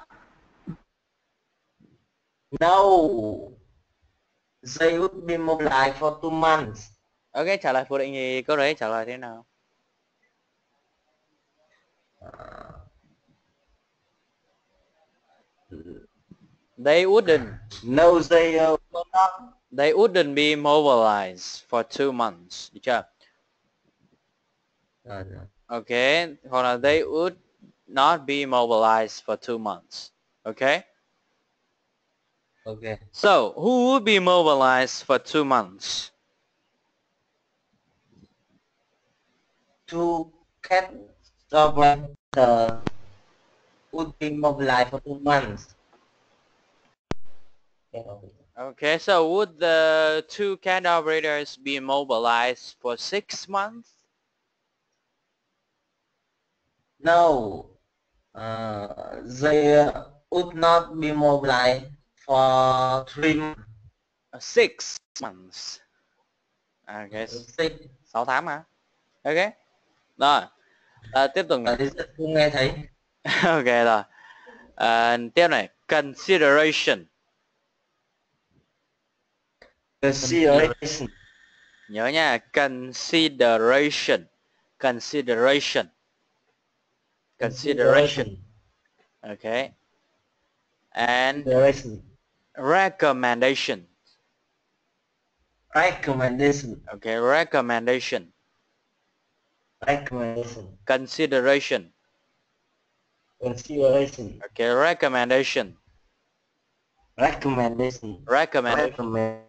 [SPEAKER 2] No. They would be mobilized for 2 months.
[SPEAKER 1] Okay, trả lời phủ định thì câu đấy trả lời thế nào? They wouldn't.
[SPEAKER 2] No, they would not.
[SPEAKER 1] They wouldn't be mobilized for 2 months. Được chưa? Okay, hoặc là they would not be mobilized for 2 months. Okay?
[SPEAKER 2] Okay.
[SPEAKER 1] So, who would be mobilized for 2 months?
[SPEAKER 2] 2 CAD operators would be mobilized for 2 months.
[SPEAKER 1] Okay, so would the 2 CAD operators be mobilized for 6 months?
[SPEAKER 2] No. They would not be mobilized for 3 months.
[SPEAKER 1] 6 months. Okay, 6 tháng mà. Okay. Rồi. Tiếp tục này.
[SPEAKER 2] Không nghe thấy.
[SPEAKER 1] Ok rồi. Tiếp này. Consideration.
[SPEAKER 2] Consideration.
[SPEAKER 1] Nhớ nha. Consideration. Consideration. Consideration. Okay. And recommendation.
[SPEAKER 2] Recommendation.
[SPEAKER 1] Okay, recommendation.
[SPEAKER 2] Recommendation.
[SPEAKER 1] Consideration.
[SPEAKER 2] Consideration.
[SPEAKER 1] Okay, recommendation.
[SPEAKER 2] Recommendation.
[SPEAKER 1] Recommendation.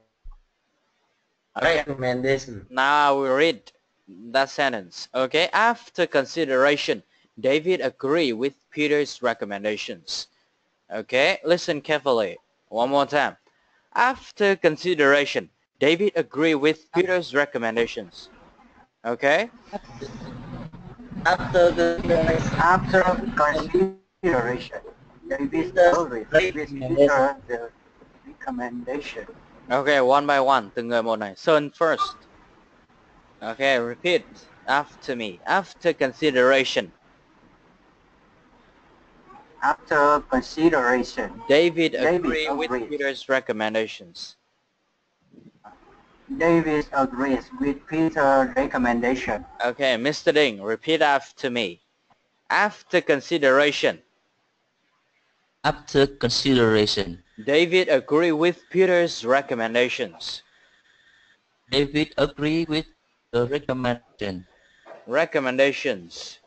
[SPEAKER 1] Okay.
[SPEAKER 2] Recommendation.
[SPEAKER 1] Now we read that sentence. Okay, after consideration, David agreed with Peter's recommendations. Okay, listen carefully. One more time. After consideration, David agreed with Peter's recommendations. Okay?
[SPEAKER 2] After
[SPEAKER 4] consideration, David agreed with Peter's recommendation.
[SPEAKER 1] Okay, one by one. Từng người một này. Son first. Okay, repeat after me. After consideration.
[SPEAKER 4] After consideration,
[SPEAKER 1] David agreed with Peter's recommendations.
[SPEAKER 4] David agrees with Peter's recommendation.
[SPEAKER 1] Okay, Mr. Ding, repeat after me. After consideration.
[SPEAKER 3] After consideration,
[SPEAKER 1] David agreed with Peter's recommendations.
[SPEAKER 3] David agreed with the recommendation.
[SPEAKER 1] Recommendations.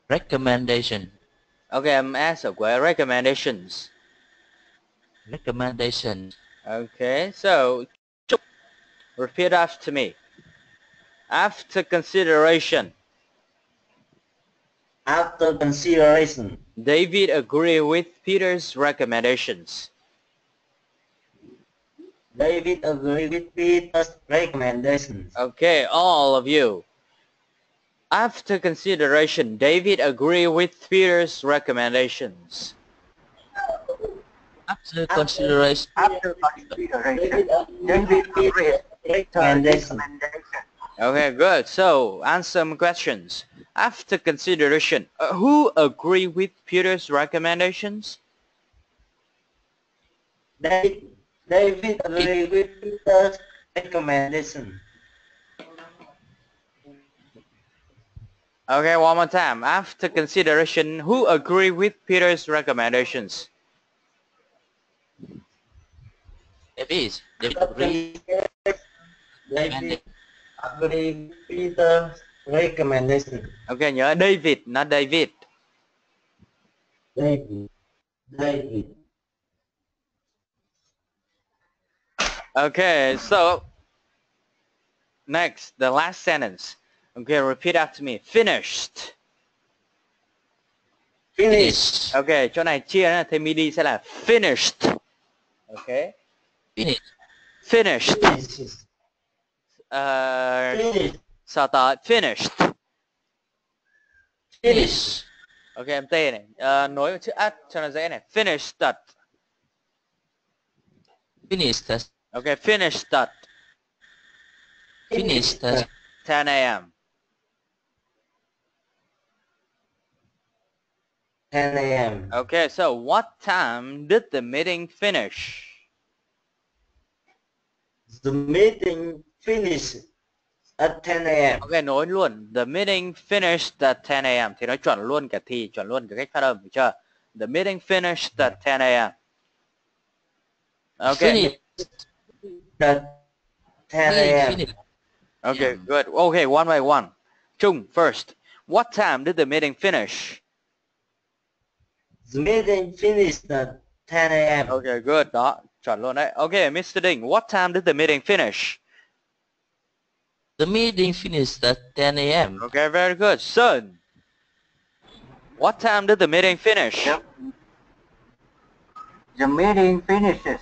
[SPEAKER 3] Recommendation.
[SPEAKER 1] Okay, I'm asking recommendations.
[SPEAKER 3] Recommendation.
[SPEAKER 1] Okay, so repeat after me. After consideration.
[SPEAKER 2] After consideration,
[SPEAKER 1] David agreed with Peter's recommendations.
[SPEAKER 2] David agreed with Peter's recommendations.
[SPEAKER 1] Okay, all of you. After consideration, David agreed with Peter's recommendations.
[SPEAKER 3] After consideration,
[SPEAKER 2] David agreed with recommendations.
[SPEAKER 1] Okay, good. So, answer some questions. After consideration, who agreed with Peter's recommendations?
[SPEAKER 2] David agreed with Peter's recommendation.
[SPEAKER 1] Okay, one more time. After consideration, who agreed with Peter's recommendations?
[SPEAKER 3] David
[SPEAKER 2] David agreed with Peter's recommendation.
[SPEAKER 1] Okay, nhớ David, not David.
[SPEAKER 2] David.
[SPEAKER 1] Okay, so next, the last sentence. Okay, repeat after me. Finished.
[SPEAKER 2] Finished.
[SPEAKER 1] Okay, chỗ này chia thêm midi sẽ là finished. Okay.
[SPEAKER 3] Finished.
[SPEAKER 1] Finished.
[SPEAKER 2] Finished.
[SPEAKER 1] Sao ta? Finished.
[SPEAKER 2] Finished.
[SPEAKER 1] Ok, em T này. Nối chữ at cho nó dễ này. Finished that.
[SPEAKER 3] Finished.
[SPEAKER 1] Ok, finished that.
[SPEAKER 3] Finished.
[SPEAKER 1] 10 a.m.
[SPEAKER 2] 10 a.m.
[SPEAKER 1] Okay, so what time did the meeting finish?
[SPEAKER 2] The meeting finished at 10 a.m.
[SPEAKER 1] Ok, nối luôn. The meeting finished at 10 a.m. Thì nói chuẩn luôn cả thì, chuẩn luôn cả cách phát âm, hiểu chưa? The meeting finished at 10 a.m. Okay.
[SPEAKER 2] Finished at 10 a.m.
[SPEAKER 1] Okay, good. Okay, one by one. Trung, first. What time did the meeting finish?
[SPEAKER 2] The meeting finished at 10 a.m.
[SPEAKER 1] Okay, good. Đó, chuẩn luôn đấy. Okay, Mr. Ding, what time did the meeting finish?
[SPEAKER 3] The meeting finished at 10 a.m.
[SPEAKER 1] Okay, very good. Son, what time did the meeting finish?
[SPEAKER 4] The meeting finishes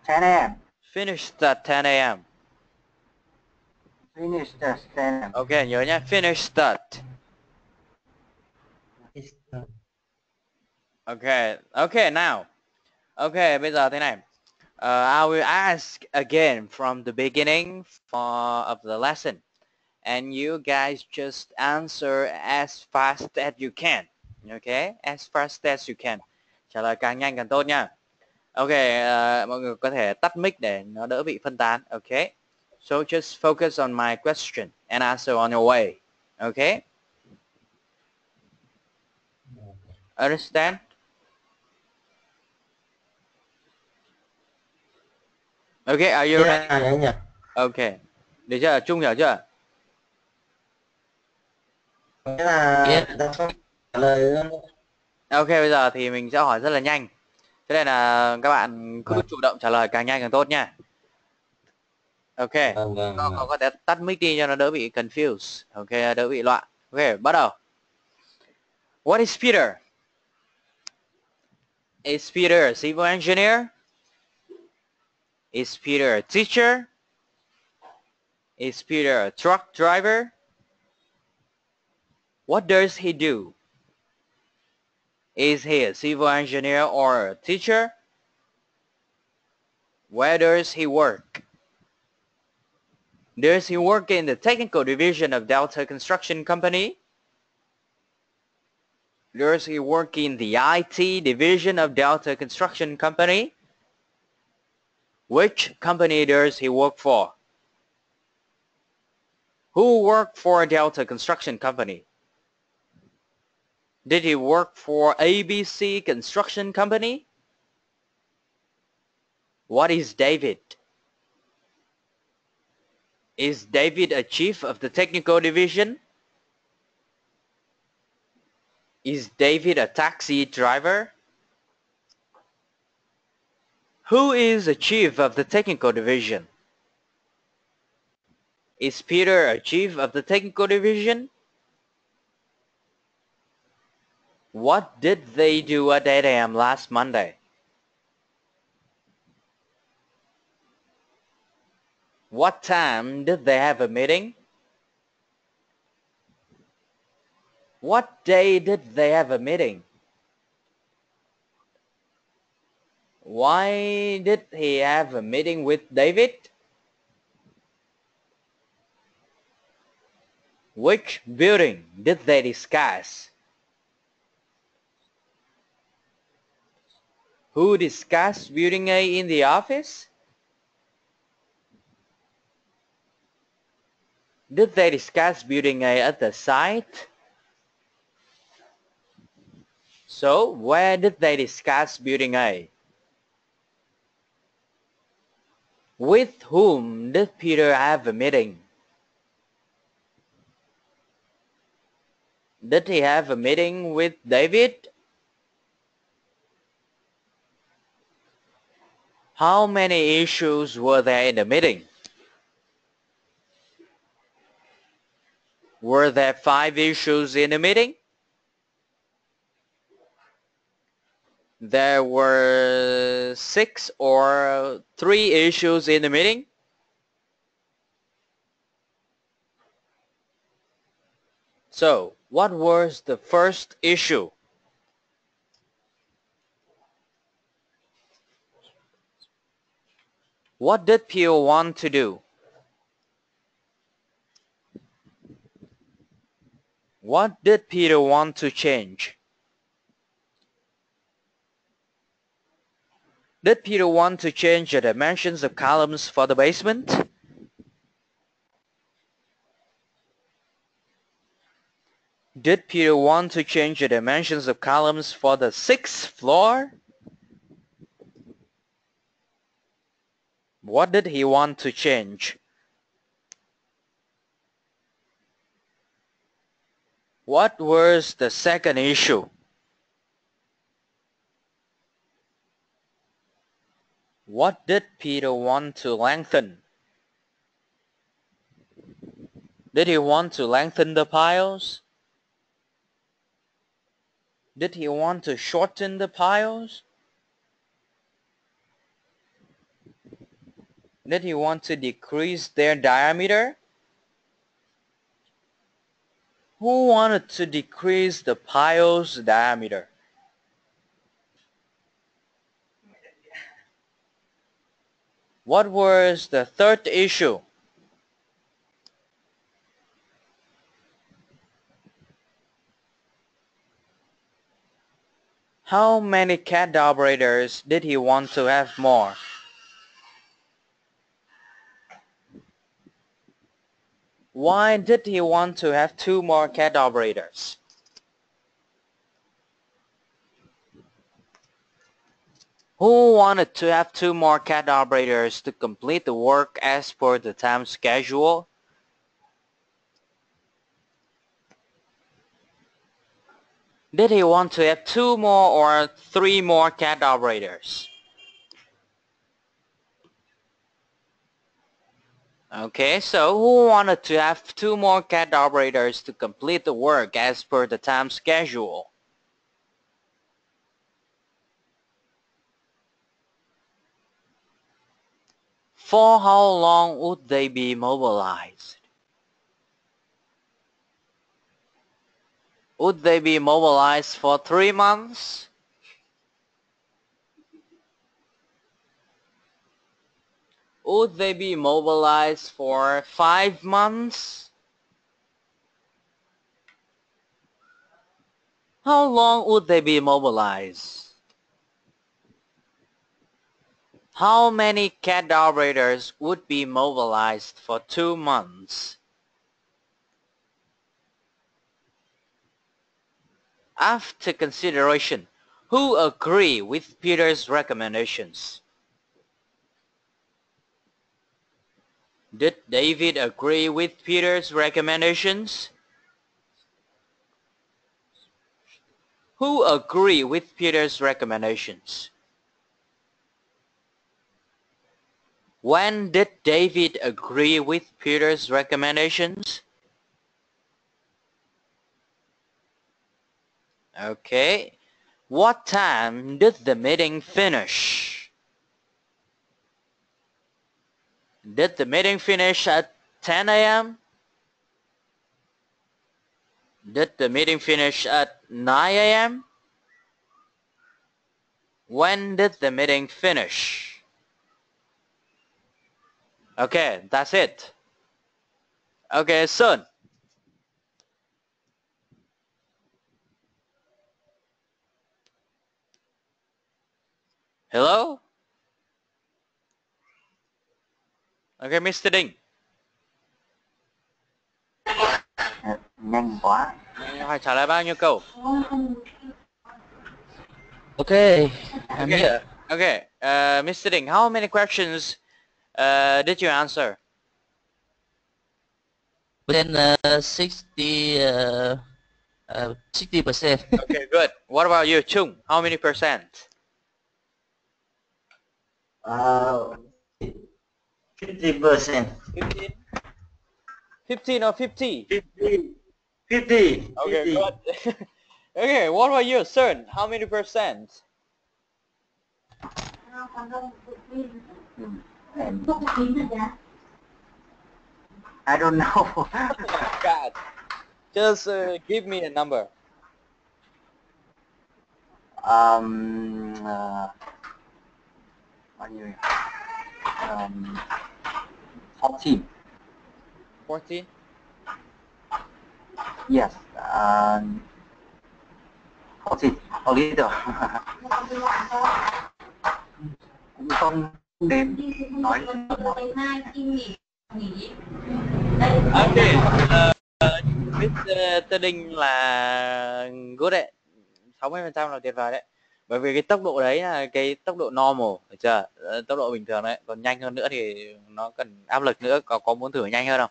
[SPEAKER 4] 10 a.m.
[SPEAKER 1] Finished at 10 a.m.
[SPEAKER 4] Finished at 10 a.m.
[SPEAKER 1] Okay, nhớ nhá. Finished at. Okay, okay, now. Okay, bây giờ thế này. I will ask again from the beginning of the lesson. And you guys just answer as fast as you can. Okay, as fast as you can. Trả lời càng nhanh càng tốt nha. Okay, mọi người có thể tắt mic để nó đỡ bị phân tán. Okay, so just focus on my question and answer on your way. Okay, understand? Okay, are you ready? Okay, được chưa? Trung hiểu chưa?
[SPEAKER 2] Nghĩa là đã không trả lời.
[SPEAKER 1] Ok, bây giờ thì mình sẽ hỏi rất là nhanh. Thế nên là các bạn cứ chủ động trả lời càng nhanh càng tốt nha. Ok, có thể tắt mic đi cho nó đỡ bị confused. Ok, đỡ bị loạn. Ok, bắt đầu. What is Peter? Is Peter a civil engineer? Is Peter a teacher? Is Peter a truck driver? What does he do? Is he a civil engineer or a teacher? Where does he work? Does he work in the technical division of Delta Construction Company? Does he work in the IT division of Delta Construction Company? Which company does he work for? Who worked for Delta Construction Company? Did he work for ABC Construction Company? What is David? Is David a chief of the technical division? Is David a taxi driver? Who is a chief of the technical division? Is Peter a chief of the technical division? What did they do at 8 a.m. last Monday? What time did they have a meeting? What day did they have a meeting? Why did he have a meeting with David? Which building did they discuss? Who discussed building A in the office? Did they discuss building A at the site? So, where did they discuss building A? With whom did Peter have a meeting? Did he have a meeting with David? How many issues were there in the meeting? Were there 5 issues in the meeting? There were 6 or 3 issues in the meeting? So, what was the first issue? What did Peter want to do? What did Peter want to change? Did Peter want to change the dimensions of columns for the basement? Did Peter want to change the dimensions of columns for the 6th floor? What did he want to change? What was the second issue? What did Peter want to lengthen? Did he want to lengthen the piles? Did he want to shorten the piles? Did he want to decrease their diameter? Who wanted to decrease the pile's diameter? What was the third issue? How many CAD operators did he want to have more? Why did he want to have 2 more CAD operators? Who wanted to have 2 more CAD operators to complete the work as per the time schedule? Did he want to have 2 more or 3 more CAD operators? Okay, so who wanted to have 2 more CAD operators to complete the work as per the time schedule? For how long would they be mobilized? Would they be mobilized for 3 months? Would they be mobilized for 5 months? How long would they be mobilized? How many CAD operators would be mobilized for 2 months? After consideration, who agree with Peter's recommendations? Did David agree with Peter's recommendations? Who agree with Peter's recommendations? When did David agree with Peter's recommendations? Okay. What time did the meeting finish? Did the meeting finish at 10 a.m.? Did the meeting finish at 9 a.m.? When did the meeting finish? Okay, that's it. Okay, Sun. Hello? Okay, Mr. Đinh.
[SPEAKER 4] Nhanh quá.
[SPEAKER 1] Phải trả lời bao nhiêu câu?
[SPEAKER 3] Okay, I'm here.
[SPEAKER 1] Okay, Mr. Đinh, how many questions did you answer?
[SPEAKER 3] Then 60%.
[SPEAKER 1] Okay, good. What about you, Chung? How many percent?
[SPEAKER 2] 50%.
[SPEAKER 1] 15? 15 or 50?
[SPEAKER 2] 50. 50.
[SPEAKER 1] Okay,
[SPEAKER 2] 50.
[SPEAKER 1] good. Okay, what about you, Sun? How many percent?
[SPEAKER 4] I don't know.
[SPEAKER 1] God. Just give me a number.
[SPEAKER 4] Bao nhiêu nhỉ? 14.
[SPEAKER 1] 14?
[SPEAKER 4] Yes. 14. A little. Cũng không đếm. Nói
[SPEAKER 1] Okay. Mr. Đinh là good đấy. 60% là tuyệt vời đấy. Bởi vì cái tốc độ đấy là cái tốc độ normal, được chưa? Tốc độ bình thường đấy. Còn nhanh hơn nữa thì nó cần áp lực nữa. Có muốn thử nhanh hơn không?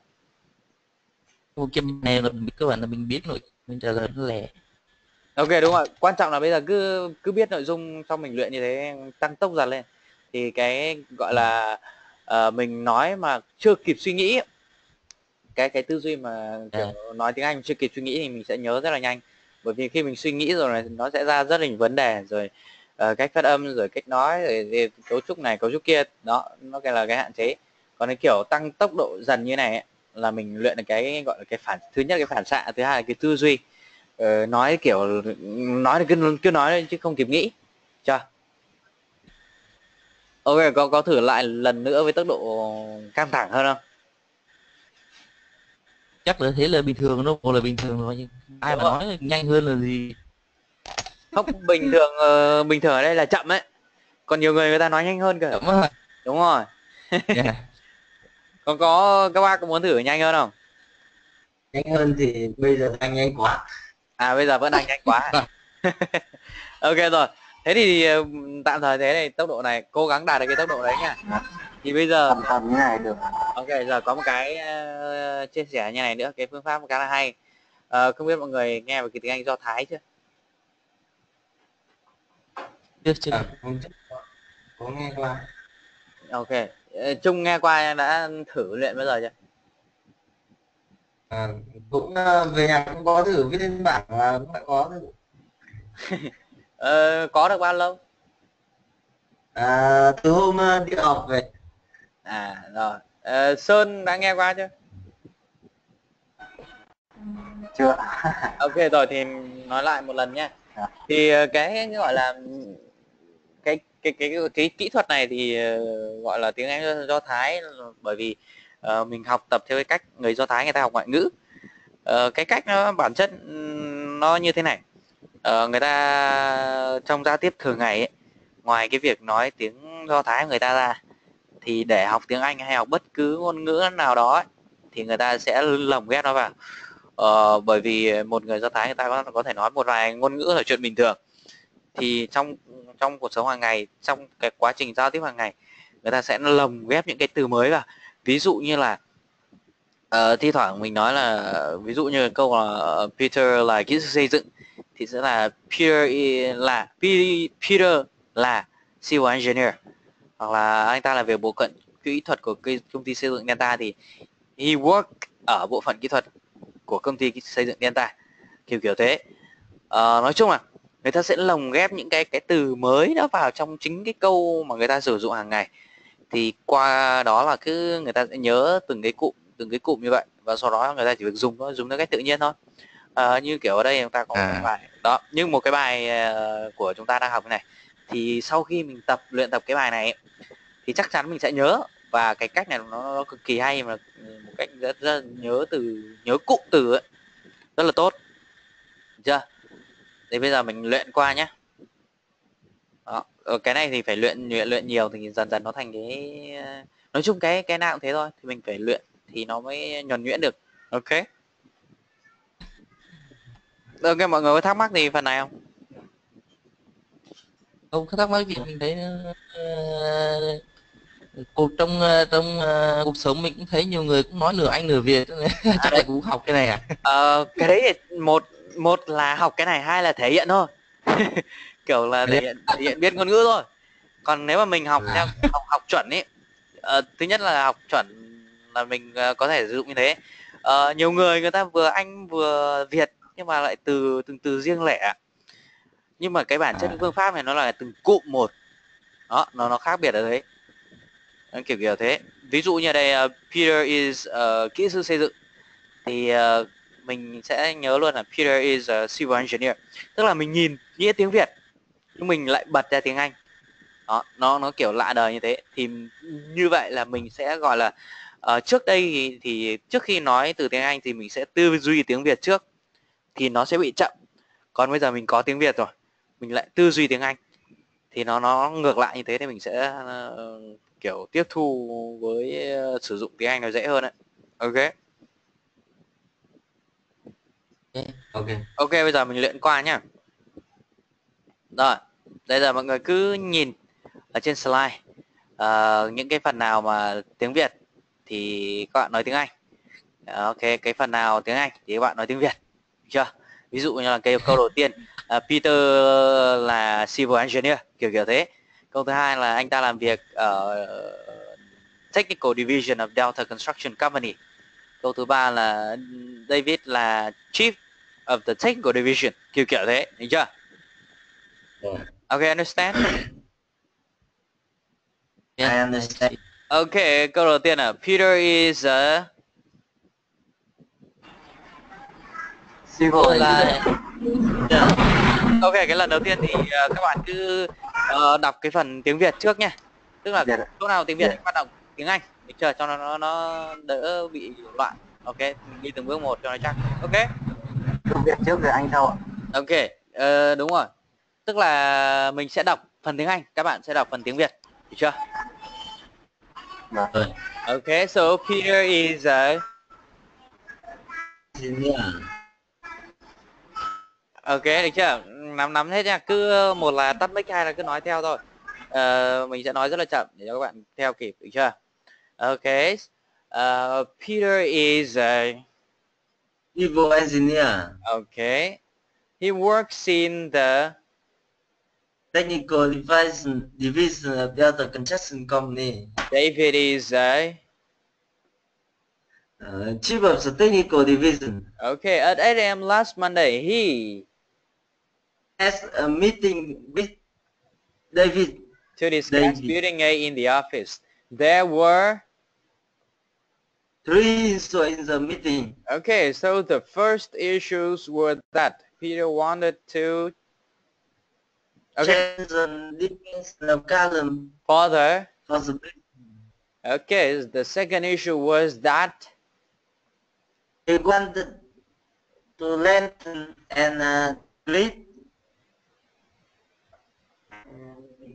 [SPEAKER 3] Cái này là cơ bản là mình biết rồi, mình trả lời nó lẻ.
[SPEAKER 1] Ok, đúng rồi. Quan trọng là bây giờ cứ biết nội dung xong mình luyện như thế, tăng tốc dần lên. Thì cái gọi là mình nói mà chưa kịp suy nghĩ, cái tư duy mà kiểu nói tiếng Anh chưa kịp suy nghĩ thì mình sẽ nhớ rất là nhanh. Bởi vì khi mình suy nghĩ rồi này, nó sẽ ra rất là nhiều vấn đề, rồi cách phát âm, rồi cách nói, rồi cấu trúc này cấu trúc kia, đó nó cái là cái hạn chế. Còn cái kiểu tăng tốc độ dần như này ấy, là mình luyện được cái gọi là cái thứ nhất cái phản xạ, thứ hai là cái tư duy. Nói kiểu nói thì cứ nói lên chứ không kịp nghĩ. Chưa? Ok, có thử lại lần nữa với tốc độ căng thẳng hơn không?
[SPEAKER 3] Chắc là thế là bình thường, nó là bình thường rồi, nhưng ai mà nói nhanh hơn là gì?
[SPEAKER 1] Không, bình thường ở đây là chậm ấy, còn nhiều người ta nói nhanh hơn cơ.
[SPEAKER 3] Chậm á.
[SPEAKER 1] Đúng rồi.
[SPEAKER 3] Yeah.
[SPEAKER 1] Còn các bác có muốn thử nhanh hơn không?
[SPEAKER 2] Nhanh hơn thì bây giờ đang nhanh quá.
[SPEAKER 1] À, bây giờ vẫn đang nhanh quá. Ok rồi. Thế thì tạm thời thế này, tốc độ này cố gắng đạt được cái tốc độ đấy nha. Thì bây giờ
[SPEAKER 4] tầm như này được.
[SPEAKER 1] ok, giờ có một cái chia sẻ như này nữa, cái phương pháp khá là hay. Không biết mọi người nghe về cái tiếng Anh Do Thái chưa?
[SPEAKER 3] Chưa.
[SPEAKER 2] Có nghe qua.
[SPEAKER 1] Ok. Trung nghe qua đã thử luyện bao giờ chưa?
[SPEAKER 2] Cũng về nhà cũng có thử viết lên bảng và cũng đã có thử.
[SPEAKER 1] Có được bao lâu?
[SPEAKER 2] Từ hôm đi học về.
[SPEAKER 1] À rồi. Sơn đã nghe qua chưa?
[SPEAKER 4] Chưa.
[SPEAKER 1] Ok rồi thì nói lại một lần nhé. Thì cái gọi là cái kỹ thuật này thì gọi là tiếng Anh Do Thái, bởi vì mình học tập theo cái cách người Do Thái người ta học ngoại ngữ. Cái cách nó bản chất nó như thế này. Người ta trong giao tiếp thường ngày ấy, ngoài cái việc nói tiếng Do Thái người ta ra, thì để học tiếng Anh hay học bất cứ ngôn ngữ nào đó ấy, thì người ta sẽ lồng ghép nó vào. Bởi vì một người Do Thái người ta có thể nói một vài ngôn ngữ là chuyện bình thường. Thì trong cuộc sống hàng ngày, trong cái quá trình giao tiếp hàng ngày, người ta sẽ lồng ghép những cái từ mới vào. Ví dụ như là thi thoảng mình nói là ví dụ như câu là Peter là kỹ sư xây dựng thì sẽ là Peter là civil engineer, hoặc là anh ta làm việc bộ phận kỹ thuật của công ty xây dựng Delta thì he work ở bộ phận kỹ thuật của công ty xây dựng Delta, kiểu thế. Nói chung là người ta sẽ lồng ghép những cái từ mới đó vào trong chính cái câu mà người ta sử dụng hàng ngày, thì qua đó là cứ người ta sẽ nhớ từng cái cụm như vậy, và sau đó người ta chỉ việc dùng thôi, dùng theo cách tự nhiên thôi. Như kiểu ở đây chúng ta có một bài đó, nhưng một cái bài của chúng ta đang học này, thì sau khi mình luyện tập cái bài này ấy, thì chắc chắn mình sẽ nhớ, và cái cách này nó cực kỳ hay, mà một cách rất nhớ cụm từ ấy, rất là tốt. Được chưa? Thì bây giờ mình luyện qua nhé. Đó. Cái này thì phải luyện nhiều thì dần dần nó thành cái, nói chung cái nào cũng thế thôi, thì mình phải luyện thì nó mới nhuần nhuyễn được. Ok. Ok, mọi người có thắc mắc gì phần này không?
[SPEAKER 3] Không thắc mắc gì, mình thấy trong cuộc sống mình cũng thấy nhiều người cũng nói nửa Anh nửa Việt chắc là cũng học cái này à?
[SPEAKER 1] Cái đấy thì một là học cái này, hai là thể hiện thôi. Kiểu là thể hiện biết ngôn ngữ thôi. Còn nếu mà mình học theo học chuẩn ấy, thứ nhất là học chuẩn là mình có thể sử dụng như thế. Nhiều người ta vừa Anh vừa Việt nhưng mà lại từng từ riêng lẻ, nhưng mà cái bản chất phương pháp này nó là từng cụm một đó, nó khác biệt ở đấy, kiểu thế. Ví dụ như đây Peter is kỹ sư xây dựng thì mình sẽ nhớ luôn là Peter is a civil engineer, tức là mình nhìn nghĩa tiếng Việt nhưng mình lại bật ra tiếng Anh. Đó, nó kiểu lạ đời như thế. Thì như vậy là mình sẽ gọi là trước đây thì trước khi nói từ tiếng Anh thì mình sẽ tư duy tiếng Việt trước, thì nó sẽ bị chậm. Còn bây giờ mình có tiếng Việt rồi, mình lại tư duy tiếng Anh, thì nó ngược lại như thế, thì mình sẽ kiểu tiếp thu với sử dụng tiếng Anh nó dễ hơn đấy. Ok. Ok, bây giờ mình luyện qua nhá. Rồi, bây giờ mọi người cứ nhìn ở trên slide những cái phần nào mà tiếng Việt thì các bạn nói tiếng Anh. Ok, cái phần nào tiếng Anh thì các bạn nói tiếng Việt. Được chưa? Ví dụ như là cái câu đầu tiên, Peter là civil engineer, kiểu thế. Câu thứ hai là anh ta làm việc ở Technical Division of Delta Construction Company. Câu thứ ba là David là Chief of the Technical Division, kiểu thế, được chưa? Ok, understand?
[SPEAKER 2] I understand.
[SPEAKER 1] Ok, câu đầu tiên là Peter is a
[SPEAKER 4] civil engineer.
[SPEAKER 1] Ok, cái lần đầu tiên thì các bạn cứ đọc cái phần tiếng Việt trước nha. Tức là chỗ nào tiếng Việt thì các bạn đọc tiếng Anh, được chưa? Cho nó đỡ bị loạn. Ok, mình đi từng bước một cho nó chắc. Ok.
[SPEAKER 4] Tiếng Việt trước rồi Anh sau ạ.
[SPEAKER 1] Ok, đúng rồi. Tức là mình sẽ đọc phần tiếng Anh, các bạn sẽ đọc phần tiếng Việt, được chưa?
[SPEAKER 4] Vâng.
[SPEAKER 1] Ok, so Peter is a... Ok, được chưa? Nắm hết nha. Cứ một là tắt mic, hai là cứ nói theo thôi. Mình sẽ nói rất là chậm để cho các bạn theo kịp, được chưa? Ok. Peter is a...
[SPEAKER 2] Civil engineer.
[SPEAKER 1] Okay. He works in the...
[SPEAKER 2] Technical division of Delta Construction Company.
[SPEAKER 1] David is a...
[SPEAKER 2] Chief of the technical division.
[SPEAKER 1] Okay, at 8 a.m. last Monday, he...
[SPEAKER 2] has a meeting with David.
[SPEAKER 1] To discuss building A in the office. There were...
[SPEAKER 2] 3 issues in the meeting.
[SPEAKER 1] Okay, so the first issues were that Peter wanted to...
[SPEAKER 2] Okay. Change the dimension of column
[SPEAKER 1] for the...
[SPEAKER 2] building.
[SPEAKER 1] Okay, the second issue was that...
[SPEAKER 2] He wanted to lengthen and grid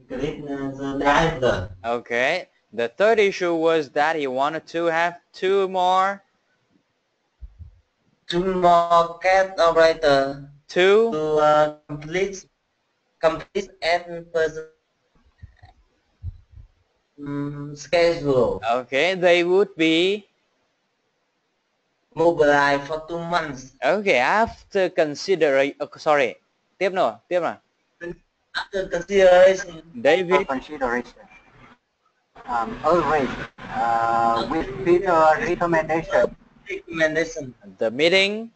[SPEAKER 2] the diameter.
[SPEAKER 1] Okay, the third issue was that he wanted to have two more...
[SPEAKER 2] two more cat operator
[SPEAKER 1] to
[SPEAKER 2] to complete and person schedule.
[SPEAKER 1] okay, they would be
[SPEAKER 2] Mobilized for 2 months.
[SPEAKER 1] okay after considering sorry tiếp nào
[SPEAKER 2] After consideration,
[SPEAKER 1] David
[SPEAKER 4] consideration. Always with Peter recommendation.
[SPEAKER 1] the meeting.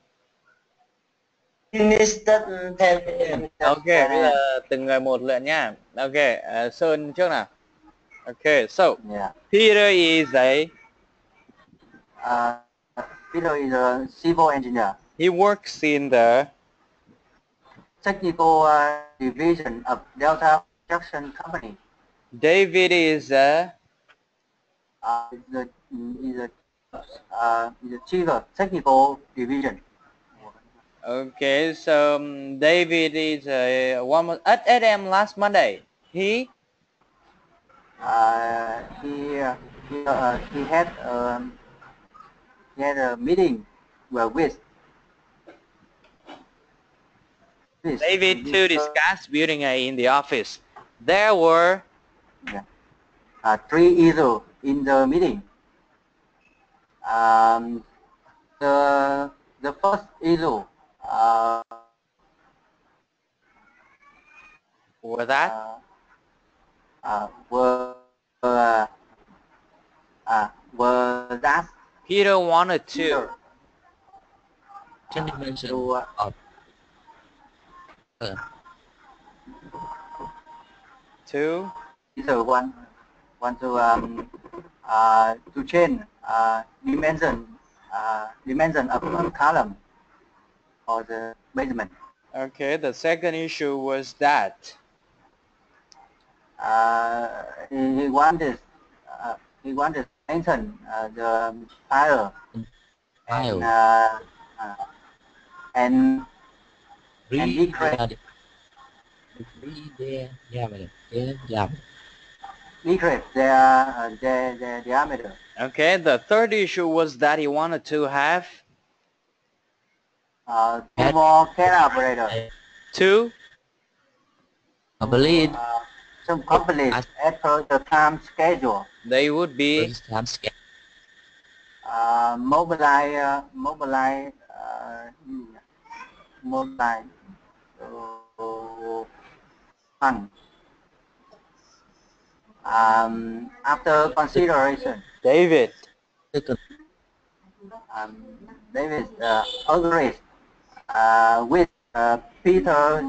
[SPEAKER 2] Finished 10 p.m.
[SPEAKER 1] Ok, bây giờ từng người một lượt nha. Ok, Sơn trước nào. Ok, so
[SPEAKER 4] Yeah.
[SPEAKER 1] Peter is
[SPEAKER 4] Peter is a civil engineer.
[SPEAKER 1] he works in the
[SPEAKER 4] Technical division of Delta Construction Company.
[SPEAKER 1] David is
[SPEAKER 4] the chief of technical division.
[SPEAKER 1] okay. So David is one at AM last Monday. He
[SPEAKER 4] had a meeting with
[SPEAKER 1] David to discuss building in the office. There were
[SPEAKER 4] 3 issues in the meeting. The first issue
[SPEAKER 1] was that
[SPEAKER 4] were that
[SPEAKER 1] Peter wanted to
[SPEAKER 3] Can you mention
[SPEAKER 1] to
[SPEAKER 4] either want to change dimension of a column or the basement.
[SPEAKER 1] okay. The second issue was that
[SPEAKER 4] He wanted to lengthen the pile and decrease their diameter.
[SPEAKER 1] okay. The third issue was that he wanted to have
[SPEAKER 4] 2 more cat operator
[SPEAKER 1] to
[SPEAKER 3] complete
[SPEAKER 4] some complete as per the time schedule.
[SPEAKER 1] they would be
[SPEAKER 4] Mobilize fund. After consideration,
[SPEAKER 1] David.
[SPEAKER 4] David agrees with Peter's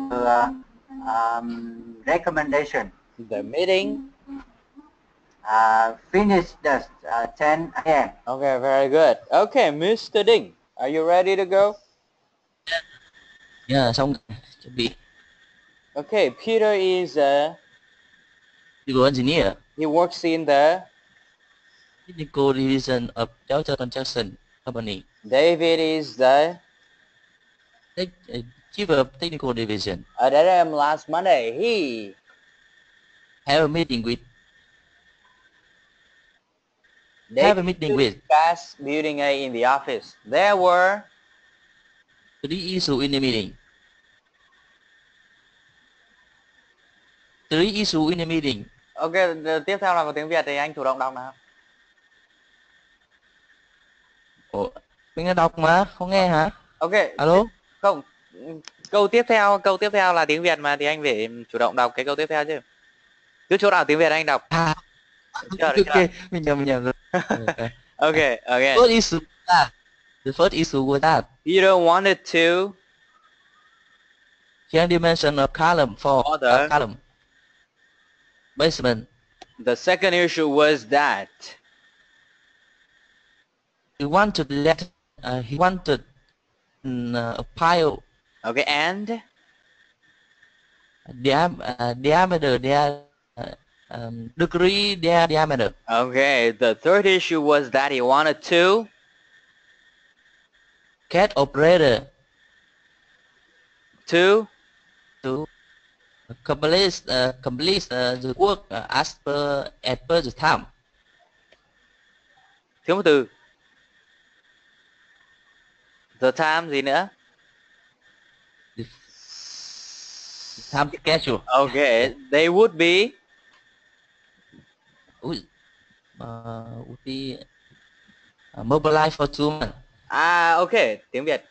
[SPEAKER 4] recommendation.
[SPEAKER 1] The meeting
[SPEAKER 4] Finished at 10 a.m.
[SPEAKER 1] okay, very good. Okay, Mr. Ding, are you ready to go?
[SPEAKER 3] Yeah, xong chuẩn bị.
[SPEAKER 1] Okay, Peter is a
[SPEAKER 3] civil engineer.
[SPEAKER 1] he works in the
[SPEAKER 3] Technical division of Delta Construction Company.
[SPEAKER 1] David is the
[SPEAKER 3] Chief of technical division.
[SPEAKER 1] at AM last Monday. He
[SPEAKER 3] Have a meeting with
[SPEAKER 1] discussed building in the office. There were
[SPEAKER 3] 3 issues in the meeting. 3 issues in the meeting.
[SPEAKER 1] ok. Tiếp theo là có tiếng Việt thì anh chủ động đọc nào.
[SPEAKER 3] Ủa, mình đã đọc mà không nghe hả?
[SPEAKER 1] Ok.
[SPEAKER 3] Alo.
[SPEAKER 1] Không. Câu tiếp theo là tiếng Việt mà thì anh phải chủ động đọc cái câu tiếp theo chứ. Cứ chỗ nào tiếng Việt anh đọc.
[SPEAKER 3] Ok, mình nhầm rồi.
[SPEAKER 1] Okay.
[SPEAKER 3] The first issue was that
[SPEAKER 1] Peter wanted to
[SPEAKER 3] change dimension of column for
[SPEAKER 1] the
[SPEAKER 3] column basement.
[SPEAKER 1] The second issue was that
[SPEAKER 3] He wanted a pile.
[SPEAKER 1] okay, and
[SPEAKER 3] diameter degree their diameter.
[SPEAKER 1] okay. The third issue was that he wanted to
[SPEAKER 3] Cat operator
[SPEAKER 1] to
[SPEAKER 3] complete the work as per the time.
[SPEAKER 1] Thiếu một từ. The time gì nữa?
[SPEAKER 3] Time schedule.
[SPEAKER 1] Okay, they would be
[SPEAKER 3] would be mobilized for 2 months.
[SPEAKER 1] Okay, tiếng Việt.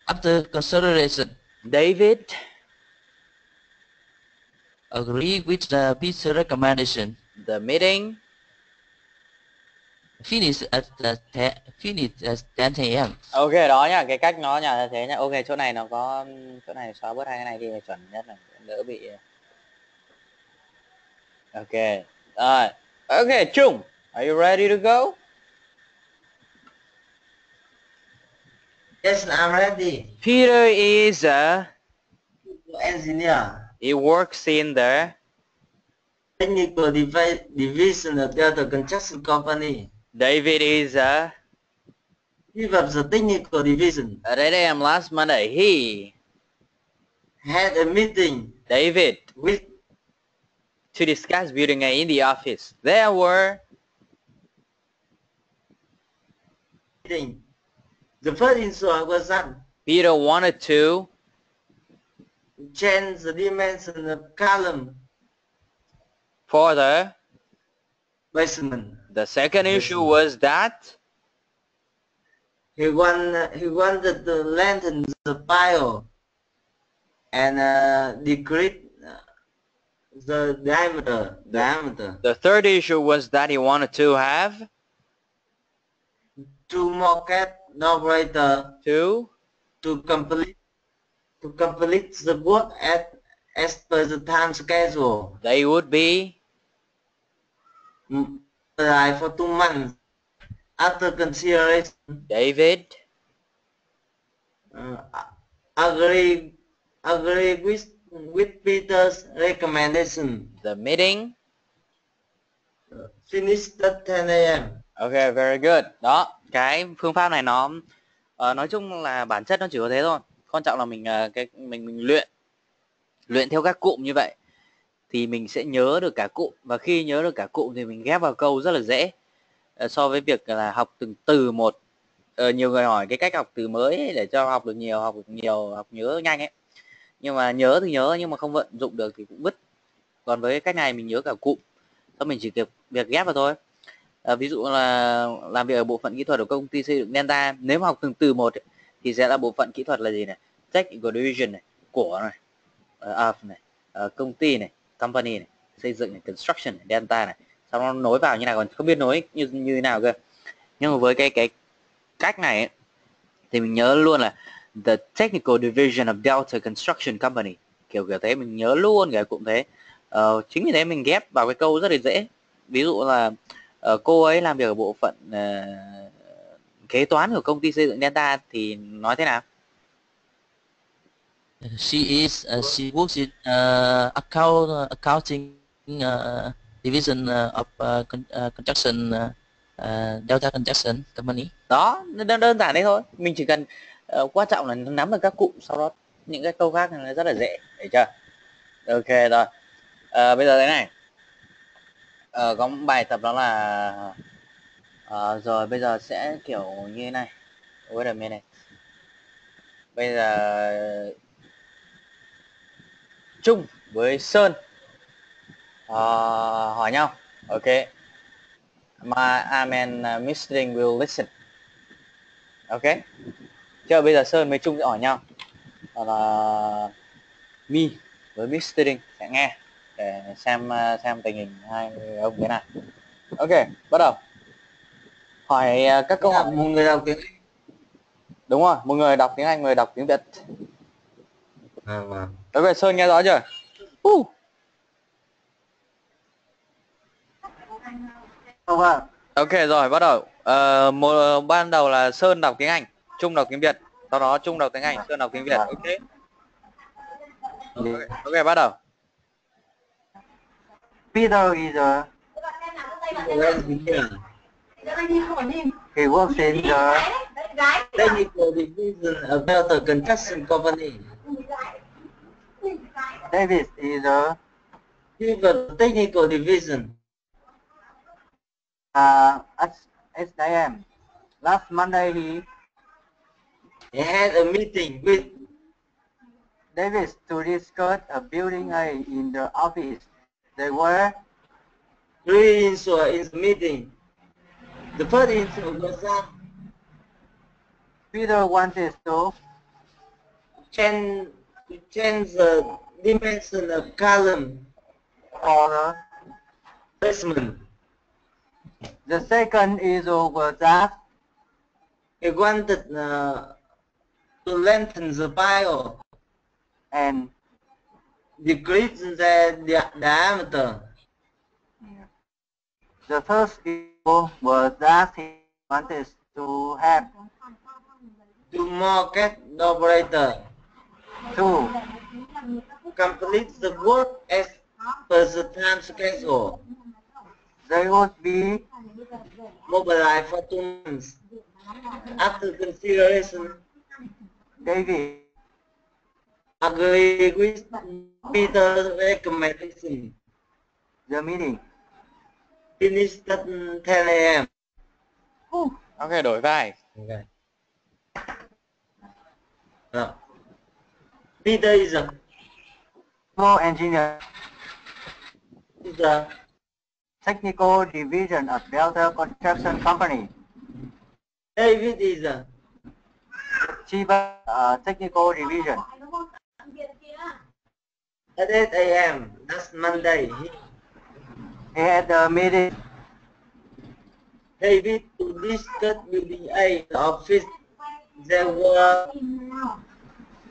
[SPEAKER 3] After consideration,
[SPEAKER 1] David
[SPEAKER 3] agree with the Peter's recommendation.
[SPEAKER 1] the meeting
[SPEAKER 3] Finish at 10 a.m.
[SPEAKER 1] Ok, đó nhá, cái cách nó là thế nhá. Ok, chỗ này nó có, chỗ này xóa bớt hai cái này đi, chuẩn nhất là đỡ bị. Ok, rồi. Ok, Trung, are you ready to go?
[SPEAKER 2] Yes, I'm ready.
[SPEAKER 1] Peter is a
[SPEAKER 2] Engineer.
[SPEAKER 1] he works in the
[SPEAKER 2] Technical division of the construction company.
[SPEAKER 1] David is a
[SPEAKER 2] He was the technical division.
[SPEAKER 1] ở đây em last Monday he
[SPEAKER 2] Had a meeting
[SPEAKER 1] David
[SPEAKER 2] with
[SPEAKER 1] to discuss building in the office. There were
[SPEAKER 2] meeting. The first issue was that
[SPEAKER 1] Peter wanted to
[SPEAKER 2] change the dimension of column
[SPEAKER 1] for the
[SPEAKER 2] basement.
[SPEAKER 1] the second issue was that
[SPEAKER 2] He wanted to lengthen the pile and decrease the diameter.
[SPEAKER 1] the third issue was that he wanted to have
[SPEAKER 2] 2 more cat operator
[SPEAKER 1] to
[SPEAKER 2] to complete the work as per the time schedule.
[SPEAKER 1] they would be
[SPEAKER 2] For 2 months. After consideration,
[SPEAKER 1] David
[SPEAKER 2] agree with Peter's recommendation.
[SPEAKER 1] the meeting.
[SPEAKER 2] Finished at 10 a.m.
[SPEAKER 1] Okay, very good. Đó, cái phương pháp này nó nói chung là bản chất nó chỉ có thế thôi. Quan trọng là mình mình luyện theo các cụm như vậy thì mình sẽ nhớ được cả cụm, và khi nhớ được cả cụm thì mình ghép vào câu rất là dễ. So với việc là học từng từ một. Nhiều người hỏi cái cách học từ mới ấy, để cho học được nhiều, học nhớ nhanh ấy. Nhưng mà nhớ thì nhớ, nhưng mà không vận dụng được thì cũng vứt. Còn với cái cách này mình nhớ cả cụm, xong mình chỉ việc ghép vào thôi. Ví dụ là làm việc ở bộ phận kỹ thuật của công ty xây dựng Delta, nếu mà học từng từ một ấy, thì sẽ là bộ phận kỹ thuật là gì này, technical division này, của này, of này, công ty này, company này, xây dựng này, construction này, Delta này, sau nó nối vào như nào, còn không biết nối như thế nào cơ. Nhưng mà với cái cách này ấy, thì mình nhớ luôn là the technical division of Delta Construction Company, kiểu thế mình nhớ luôn cái cụm thế. Chính vì thế mình ghép vào cái câu rất là dễ. Ví dụ là cô ấy làm việc ở bộ phận kế toán của công ty xây dựng Delta thì nói thế nào?
[SPEAKER 3] She works in accounting division of construction Delta Construction Company.
[SPEAKER 1] Đó, đơn giản đấy thôi. Mình chỉ cần quan trọng là nắm được các cụm, sau đó những cái câu khác nó rất là dễ, hiểu chưa? Ok rồi. Bây giờ thế này. Có một bài tập đó là rồi bây giờ sẽ kiểu như thế này. Wait a minute. Bây giờ Trung với Sơn hỏi nhau. Ok. And Mr. Ding will listen. Ok. Chứ bây giờ Sơn với Trung sẽ hỏi nhau. Là Mi với Mr. Ding sẽ nghe để xem tình hình hai ông thế nào. Ok, bắt đầu. Hỏi các câu hỏi.
[SPEAKER 2] Một người đọc tiếng Anh.
[SPEAKER 1] Đúng rồi, một người đọc tiếng Anh, người đọc tiếng Việt.
[SPEAKER 2] Vâng.
[SPEAKER 1] Ok, Sơn nghe rõ chưa? Ok rồi, bắt đầu. Ban đầu là Sơn đọc tiếng Anh, Trung đọc tiếng Việt. Sau đó Trung đọc tiếng Anh, Sơn đọc tiếng Việt. Ok. Ok, bắt đầu.
[SPEAKER 4] Peter is a he works in the
[SPEAKER 2] Technical division of the construction company.
[SPEAKER 4] David is a
[SPEAKER 2] He was technical division.
[SPEAKER 4] at 8 a.m. Last Monday he
[SPEAKER 2] had a meeting with
[SPEAKER 4] Davis to discuss a building A in the office. There were
[SPEAKER 2] 3 issues in the meeting. The first issue was that
[SPEAKER 4] Peter wanted to
[SPEAKER 2] change the dimension of column
[SPEAKER 4] for the
[SPEAKER 2] placement.
[SPEAKER 4] The second issue was that
[SPEAKER 2] He wanted to lengthen the pile
[SPEAKER 4] and
[SPEAKER 2] decrease the diameter.
[SPEAKER 4] the third issue was that he wanted to have
[SPEAKER 2] 2 more cat operator
[SPEAKER 4] to
[SPEAKER 2] complete the work as per the time schedule.
[SPEAKER 4] they would be
[SPEAKER 2] Mobilized for 2 months. After consideration,
[SPEAKER 4] David
[SPEAKER 2] agree with Peter's recommendation.
[SPEAKER 4] the meeting.
[SPEAKER 2] Finished at 10 a.m.
[SPEAKER 1] Ok, đổi vai.
[SPEAKER 2] Okay. Peter is
[SPEAKER 4] Civil engineer,
[SPEAKER 2] the
[SPEAKER 4] technical division of Delta Construction Company.
[SPEAKER 2] David is
[SPEAKER 4] Chief technical division.
[SPEAKER 2] at 8 a.m. That's Monday.
[SPEAKER 4] He had a meeting.
[SPEAKER 2] David to discuss building A, the office. There were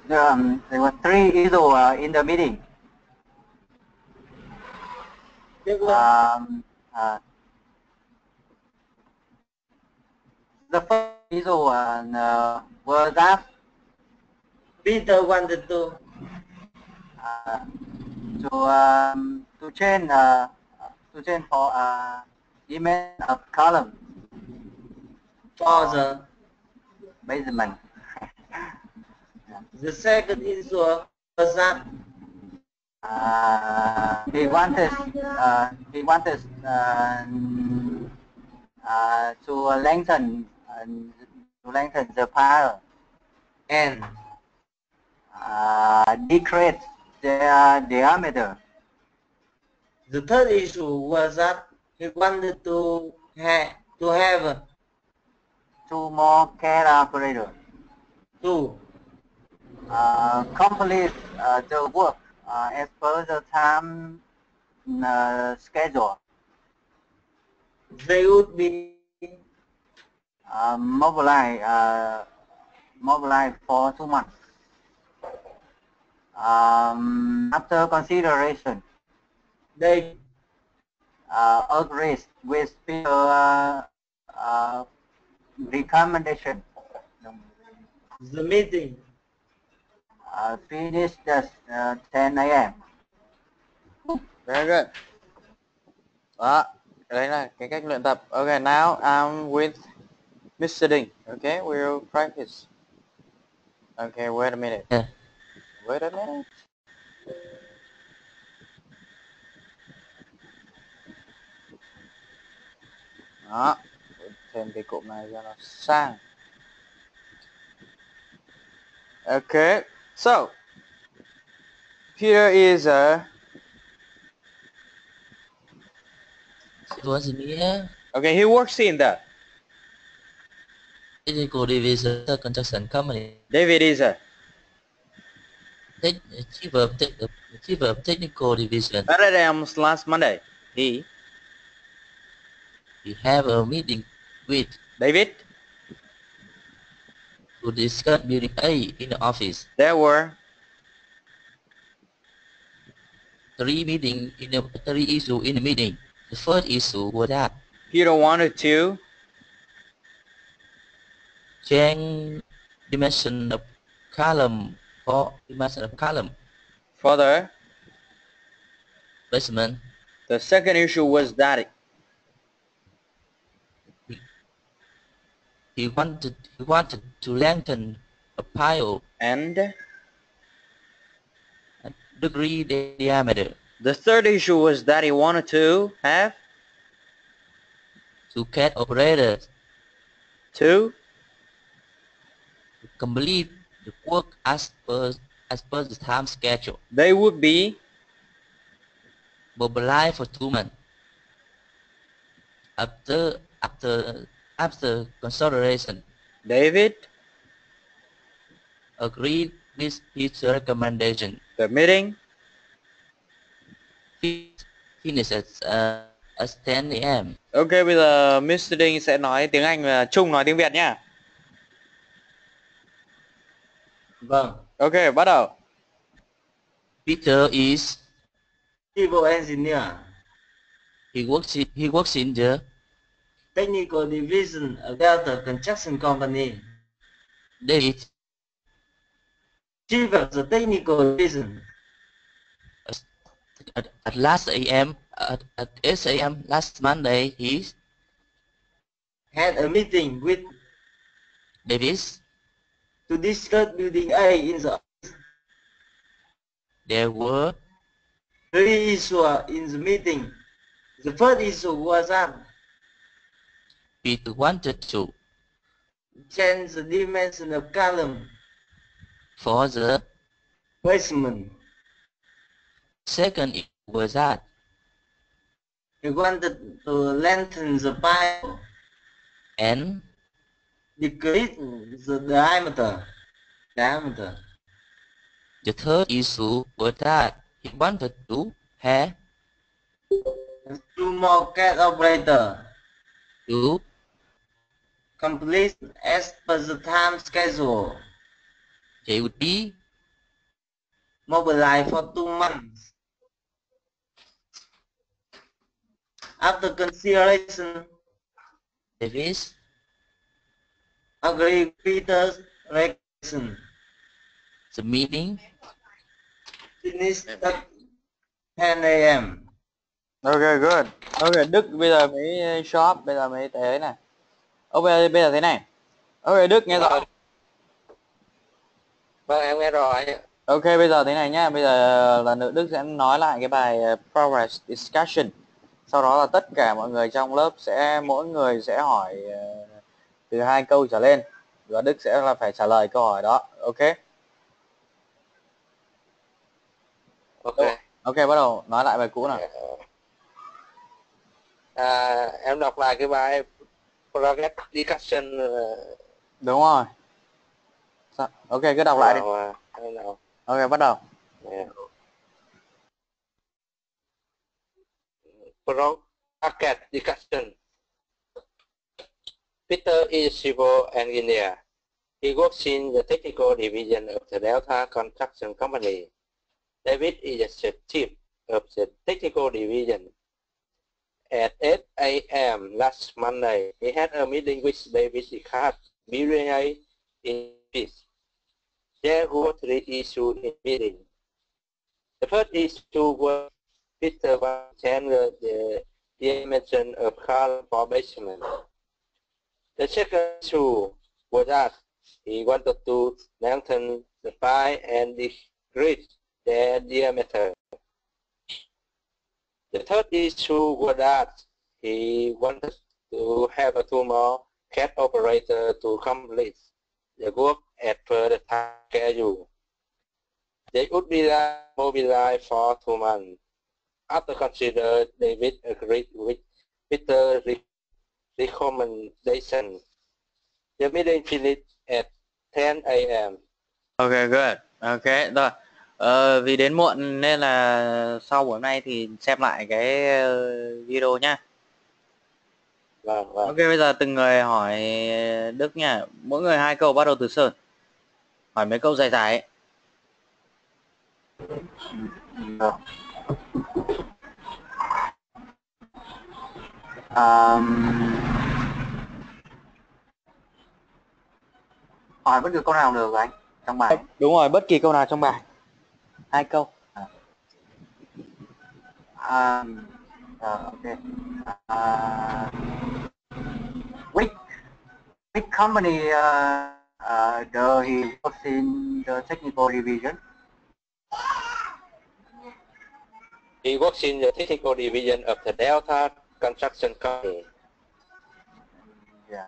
[SPEAKER 4] There were 3 issues in the meeting. The first issue was that
[SPEAKER 2] Peter wanted to
[SPEAKER 4] change for dimension of column
[SPEAKER 2] for the
[SPEAKER 4] basement.
[SPEAKER 2] The second issue was that
[SPEAKER 4] He wanted to lengthen the pile
[SPEAKER 2] and
[SPEAKER 4] decrease their diameter.
[SPEAKER 2] the third issue was that he wanted to have
[SPEAKER 4] 2 more cat operators
[SPEAKER 2] to
[SPEAKER 4] complete the work as per the time schedule.
[SPEAKER 2] They would be
[SPEAKER 4] mobilized for 2 months. After consideration,
[SPEAKER 2] they
[SPEAKER 4] agreed with Peter's recommendation.
[SPEAKER 2] the meeting.
[SPEAKER 4] Finished at 10 a.m.
[SPEAKER 1] Very good. Đó, đấy là cái cách luyện tập. Okay, now I'm with Mr. Ding. Okay, we'll practice. Okay, wait a minute.
[SPEAKER 3] Yeah.
[SPEAKER 1] Wait a minute. Đó, thêm cái cụm này cho nó sang. Okay, so Peter is a
[SPEAKER 3] civil engineer,
[SPEAKER 1] okay. He works in the
[SPEAKER 3] technical division of construction company.
[SPEAKER 1] David is a
[SPEAKER 3] Chief of technical division.
[SPEAKER 1] last Monday. He
[SPEAKER 3] have a meeting with
[SPEAKER 1] David.
[SPEAKER 3] to discuss building A in the office.
[SPEAKER 1] There were
[SPEAKER 3] 3 issues in the meeting. The first issue was that
[SPEAKER 1] Peter wanted to
[SPEAKER 3] change dimension of column for
[SPEAKER 1] further.
[SPEAKER 3] basement.
[SPEAKER 1] The second issue was that
[SPEAKER 3] He wanted to lengthen a pile
[SPEAKER 1] and
[SPEAKER 3] degree diameter.
[SPEAKER 1] the third issue was that he wanted to have
[SPEAKER 3] 2 cat operators
[SPEAKER 1] To
[SPEAKER 3] complete the work as per the time schedule.
[SPEAKER 1] they would be
[SPEAKER 3] Mobilized for 2 months. After consideration,
[SPEAKER 1] David
[SPEAKER 3] agreed with his recommendation.
[SPEAKER 1] the meeting
[SPEAKER 3] Finished at 10 a.m.
[SPEAKER 1] Ok, bây giờ Mr. Đinh sẽ nói tiếng Anh và Trung nói tiếng Việt nhá.
[SPEAKER 2] Vâng.
[SPEAKER 1] Ok, bắt đầu.
[SPEAKER 3] Peter is
[SPEAKER 2] Civil engineer.
[SPEAKER 3] he works in the
[SPEAKER 2] Technical division of Delta Construction Company.
[SPEAKER 3] David
[SPEAKER 2] Chief of the technical division.
[SPEAKER 3] at last a.m. at 8 a.m. last Monday he
[SPEAKER 2] Had a meeting with
[SPEAKER 3] Davis.
[SPEAKER 2] to discuss building A in the
[SPEAKER 3] There were
[SPEAKER 2] 3 issues in the meeting. The first issue was that
[SPEAKER 3] Peter wanted to
[SPEAKER 2] change the dimension of column
[SPEAKER 3] for the
[SPEAKER 2] basement.
[SPEAKER 3] second was that
[SPEAKER 2] He wanted to lengthen the pile,
[SPEAKER 3] and
[SPEAKER 2] decrease the diameter.
[SPEAKER 3] the third issue was that he wanted to have
[SPEAKER 2] 2 more CAD operator.
[SPEAKER 3] to
[SPEAKER 2] Complete as per the time schedule.
[SPEAKER 3] they would be
[SPEAKER 2] Mobilized for 2 months. After consideration,
[SPEAKER 3] Davis
[SPEAKER 2] agree Peter's recommendation.
[SPEAKER 3] the meeting
[SPEAKER 2] Finished at 10 a.m.
[SPEAKER 1] Ok, good. Ok, Đức bây giờ mới shop, bây giờ mới thế này. Ok, bây giờ thế này. Ok, Đức nghe rõ.
[SPEAKER 6] Vâng, em nghe rồi.
[SPEAKER 1] Ok, bây giờ thế này nhá. Bây giờ là nữ Đức sẽ nói lại cái bài progress discussion. Sau đó là tất cả mọi người trong lớp mỗi người sẽ hỏi từ 2 câu trở lên. Và Đức sẽ là phải trả lời câu hỏi đó. Ok.
[SPEAKER 6] Ok.
[SPEAKER 1] Ok, bắt đầu nói lại bài cũ nào.
[SPEAKER 6] Em đọc lại cái bài progress discussion.
[SPEAKER 1] Đúng rồi. Ok, cứ đọc lại đi. Ok, bắt đầu.
[SPEAKER 6] Progress discussion. Peter is civil engineer. He works in the technical division of the Delta Construction Company. David is the chief of the technical division. At 8 a.m. last Monday, he had a meeting with David Descartes, billionaire in peace. There were 3 issues in meeting. The first issue was Peter wanted to change the dimension of column for basement. The second issue was that he wanted to lengthen the pile and decrease their diameter. The third issue was that he wanted to have a 2 more CAD operator to complete the work as per the time schedule. They would be mobilized for 2 months. After consider, David agreed with Peter's recommendation. The meeting finished at 10 a.m.
[SPEAKER 1] Ok, good. Ok, rồi. Vì đến muộn nên là sau buổi hôm nay thì xem lại cái video nhá.
[SPEAKER 6] Vâng.
[SPEAKER 1] Ok, bây giờ từng người hỏi Đức nha. Mỗi người 2 câu, bắt đầu từ Sơn. Hỏi mấy câu dài dài ấy.
[SPEAKER 4] Hỏi bất cứ câu nào được anh trong bài.
[SPEAKER 1] Đúng rồi, bất kỳ câu nào trong bài. 2 câu.
[SPEAKER 4] Okay. Which company does he works in the technical division?
[SPEAKER 6] He works in the technical division of the Delta Construction Company.
[SPEAKER 4] Yeah.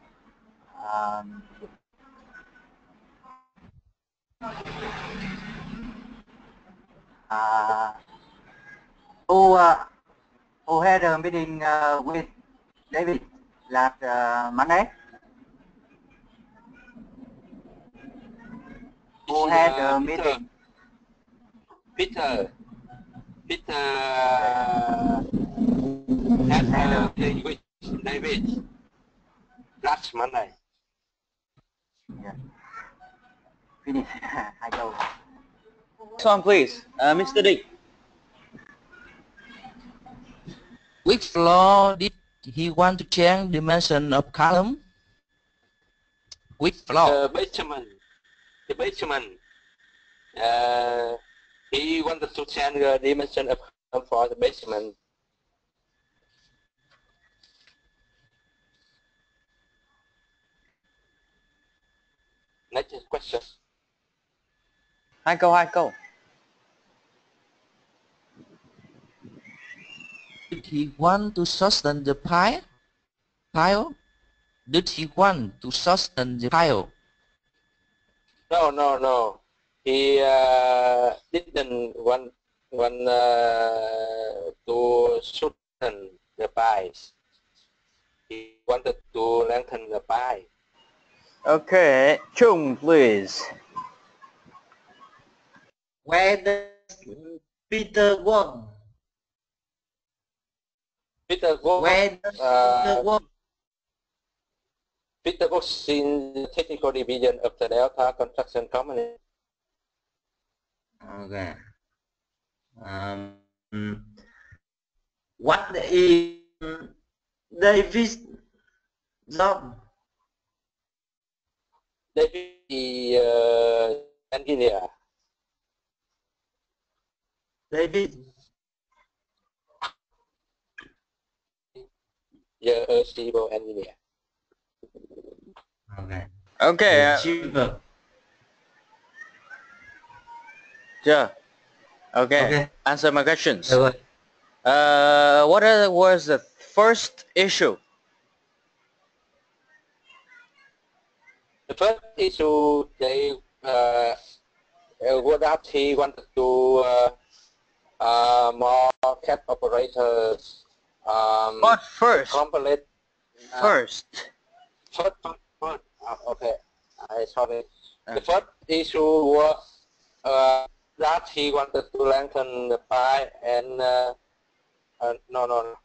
[SPEAKER 4] Who had a meeting with David last Monday? Who had a meeting?
[SPEAKER 6] Peter had a meeting with David last Monday.
[SPEAKER 4] Yeah. Finish. I go.
[SPEAKER 1] Next one, please. Mr. Dick.
[SPEAKER 3] Which floor did he want to change dimension of column? Which floor?
[SPEAKER 6] The basement. He wanted to change the dimension of column for the basement. Next question.
[SPEAKER 1] Hai câu.
[SPEAKER 3] Did he want to shorten the pile? Did he want to shorten the pile?
[SPEAKER 6] No. He didn't want to shorten the pies. He wanted to lengthen the pie.
[SPEAKER 1] Okay, Chung, please.
[SPEAKER 2] Where does Peter work?
[SPEAKER 6] Peter
[SPEAKER 2] Where does Peter work?
[SPEAKER 6] Peter works in the technical division of the Delta Construction Company.
[SPEAKER 2] Okay. What is David's job?
[SPEAKER 6] David is engineer.
[SPEAKER 2] David.
[SPEAKER 6] A civil engineer.
[SPEAKER 2] Okay.
[SPEAKER 1] Okay.
[SPEAKER 2] Achiever.
[SPEAKER 1] Yeah. Okay.
[SPEAKER 2] Okay.
[SPEAKER 1] Answer my questions.
[SPEAKER 2] Okay.
[SPEAKER 1] What was the first issue?
[SPEAKER 6] The first issue, they what he wanted to more cat operators.
[SPEAKER 1] What first?
[SPEAKER 6] Complete.
[SPEAKER 1] First.
[SPEAKER 6] Okay. Sorry. The first issue was that he wanted to lengthen the pie and no.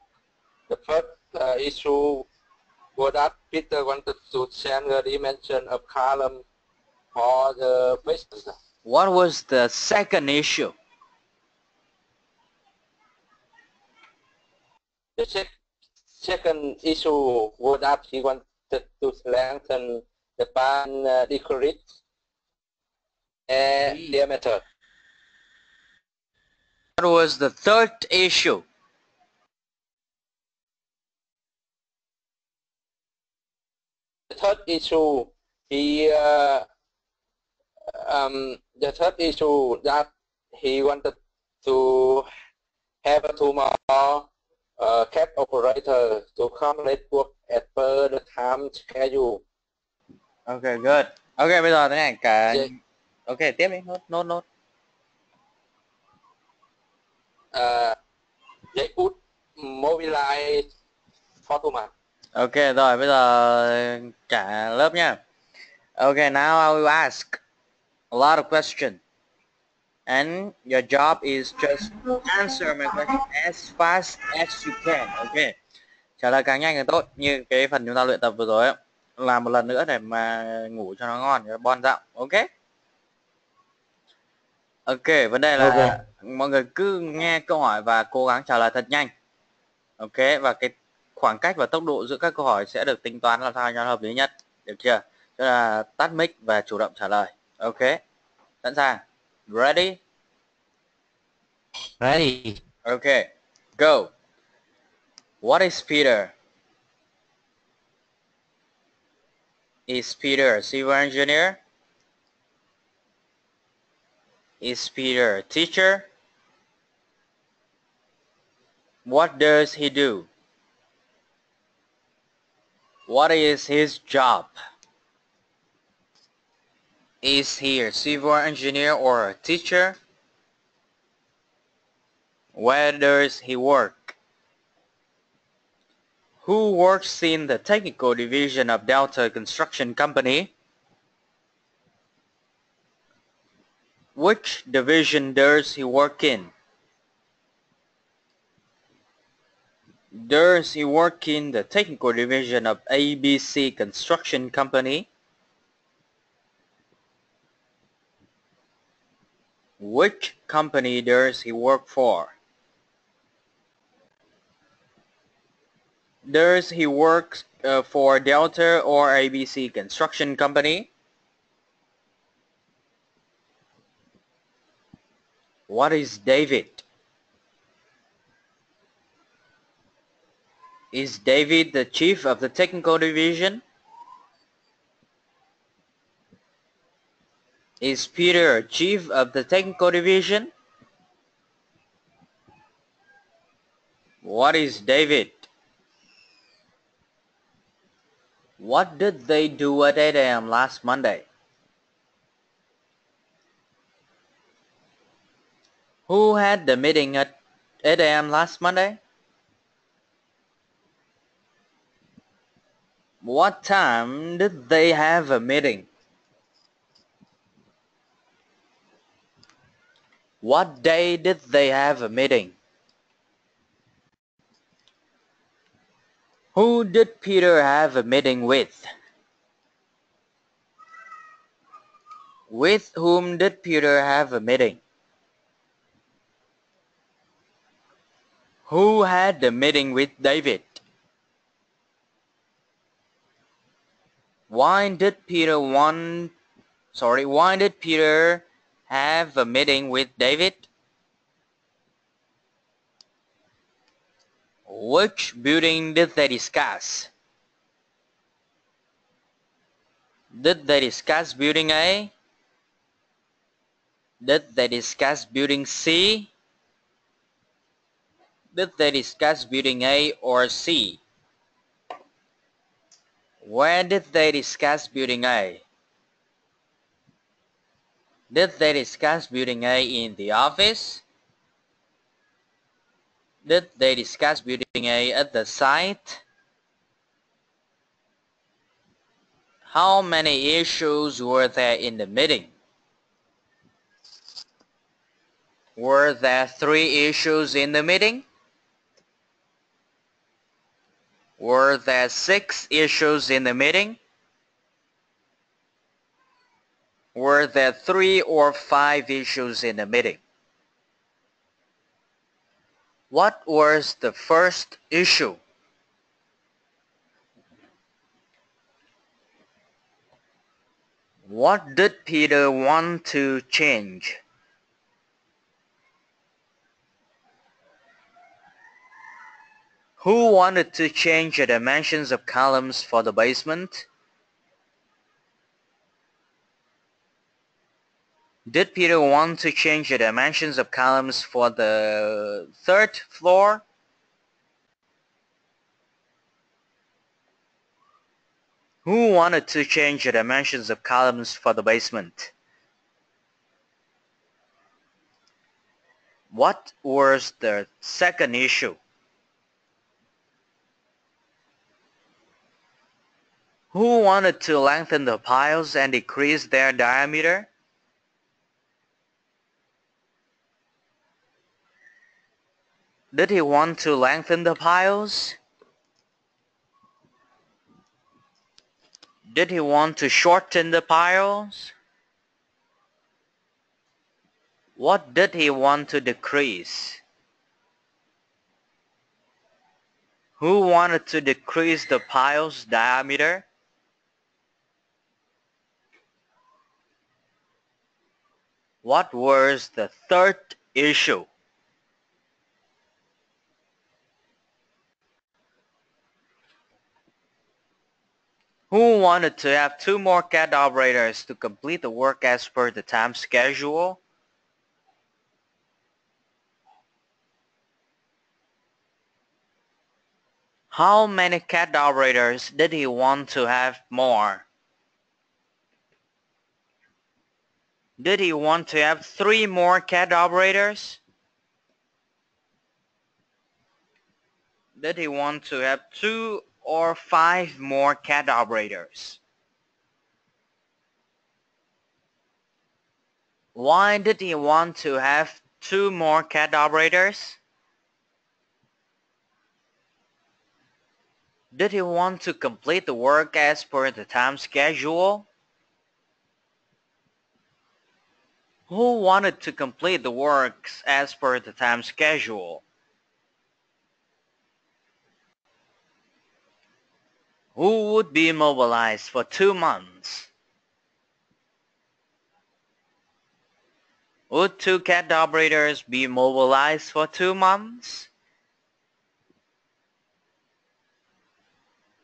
[SPEAKER 6] The first issue was that Peter wanted to change the dimension of column for the basement.
[SPEAKER 1] What was the second issue?
[SPEAKER 6] The second issue was that he wanted to lengthen the pie and decrease diameter.
[SPEAKER 1] What was the third issue?
[SPEAKER 6] The third issue, the third issue that he wanted to have two more cat operator to complete work as per the time schedule.
[SPEAKER 1] Okay, good. Okay, bây giờ thế này cả. Ok, tiếp đi, nốt.
[SPEAKER 6] They could mobilize for 2 months.
[SPEAKER 1] Ok, rồi bây giờ cả lớp nha. Okay, now I will ask a lot of questions. And your job is just answer my question as fast as you can. Ok. Trả lời càng nhanh càng tốt. Như cái phần chúng ta luyện tập vừa rồi ấy. Làm một lần nữa để mà ngủ cho nó ngon, cho nó bon rộng. Ok. Ok, vấn đề là mọi người cứ nghe câu hỏi và cố gắng trả lời thật nhanh. Ok, và cái khoảng cách và tốc độ giữa các câu hỏi sẽ được tính toán làm sao cho nó hợp lý nhất. Được chưa? Tức là tắt mic và chủ động trả lời. Ok. Sẵn sàng. Ready?
[SPEAKER 3] Ready.
[SPEAKER 1] Okay. Go. What is Peter? Is Peter a civil engineer? Is Peter a teacher? What does he do? What is his job? Is he a civil engineer or a teacher? Where does he work? Who works in the technical division of Delta Construction Company? Which division does he work in? Does he work in the technical division of ABC Construction Company? Which company does he work for? Does he work for Delta or ABC Construction Company? What is David? Is David the chief of the technical division? Is Peter chief of the technical division? What is David? What did they do at 8 a.m. last Monday? Who had the meeting at 8 a.m. last Monday? What time did they have a meeting? What day did they have a meeting? Who did Peter have a meeting with? With whom did Peter have a meeting? Who had the meeting with David? Why did Peter have a meeting with David? Which building did they discuss? Did they discuss building A? Did they discuss building C? Did they discuss building A or C? Where did they discuss building A? Did they discuss building A in the office? Did they discuss building A at the site? How many issues were there in the meeting? Were there 3 issues in the meeting? Were there 6 issues in the meeting? Were there 3 or 5 issues in the meeting? What was the first issue? What did Peter want to change? Who wanted to change the dimensions of columns for the basement? Did Peter want to change the dimensions of columns for the 3rd floor? Who wanted to change the dimensions of columns for the basement? What was the second issue? Who wanted to lengthen the piles and decrease their diameter? Did he want to lengthen the piles? Did he want to shorten the piles? What did he want to decrease? Who wanted to decrease the pile's diameter? What was the third issue? Who wanted to have 2 more CAD operators to complete the work as per the time schedule? How many CAD operators did he want to have more? Did he want to have 3 more cat operators? Did he want to have 2 or 5 more cat operators? Why did he want to have 2 more cat operators? Did he want to complete the work as per the time schedule? Who wanted to complete the works as per the time schedule? Who would be mobilized for 2 months? Would 2 cat operators be mobilized for 2 months?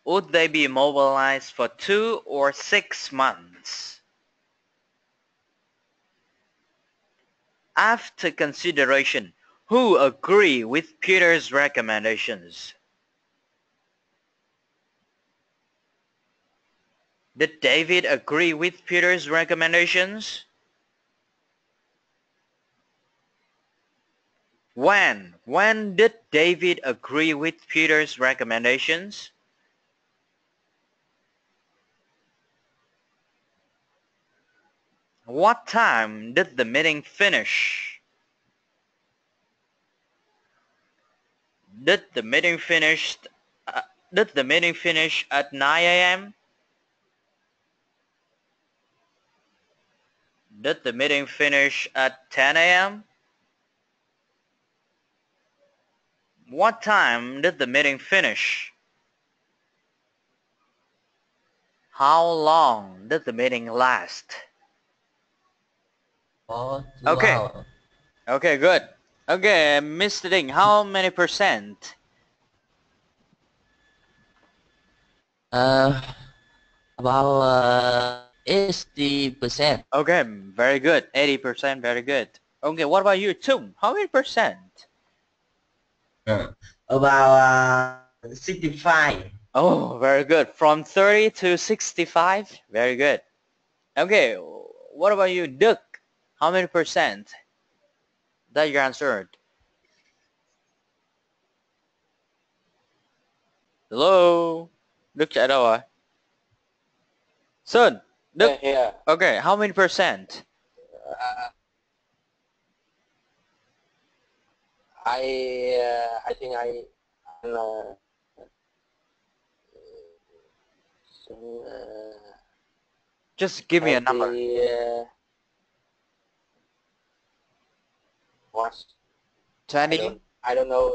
[SPEAKER 1] Would they be mobilized for 2 or 6 months? After consideration, who agree with Peter's recommendations? Did David agree with Peter's recommendations? When did David agree with Peter's recommendations? What time did the meeting finish? Did the meeting finish at 9 a.m.? Did the meeting finish at 10 a.m.? What time did the meeting finish? How long did the meeting last?
[SPEAKER 3] For 2
[SPEAKER 1] Okay.
[SPEAKER 3] hours.
[SPEAKER 1] Okay, good. Okay, Mr. Ding, how many percent?
[SPEAKER 3] About 80%.
[SPEAKER 1] Okay, very good. 80%, very good. Okay, what about you, Tung? How many percent?
[SPEAKER 2] About 65.
[SPEAKER 1] Oh, very good. From 30 to 65. Very good. Okay, what about you, Duck? How many percent? That you answered. Hello? Đức chạy đâu rồi? Sơn, Đức.
[SPEAKER 6] Here.
[SPEAKER 1] Okay, how many percent?
[SPEAKER 6] I think
[SPEAKER 1] Just give me a number.
[SPEAKER 6] What?
[SPEAKER 1] 20?
[SPEAKER 6] I don't know.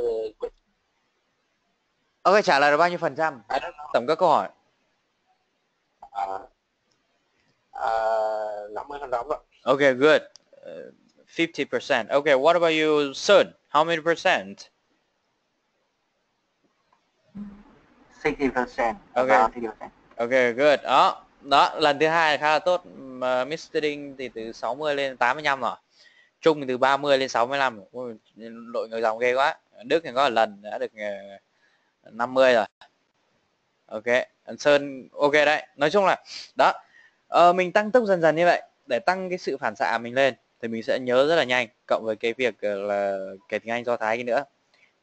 [SPEAKER 1] Ok, trả lời được bao nhiêu phần trăm?
[SPEAKER 6] I don't know.
[SPEAKER 1] Tổng các câu hỏi.
[SPEAKER 6] 50% đó.
[SPEAKER 1] Okay, good. 50%. Okay, what about you, Sơn? How many percent?
[SPEAKER 4] 60%.
[SPEAKER 1] Okay.
[SPEAKER 4] About 60%.
[SPEAKER 1] Okay, good. Đó, lần thứ hai là khá là tốt. Mr. Đinh thì từ 60 lên 85 rồi. Trung thì từ 30 lên 65. Ôi, lội ngược dòng ghê quá. Đức thì có một lần đã được 50 rồi. Ok, Sơn ok đấy. Nói chung là đó, mình tăng tốc dần dần như vậy để tăng cái sự phản xạ mình lên thì mình sẽ nhớ rất là nhanh, cộng với cái việc là cái tiếng Anh do Thái cái nữa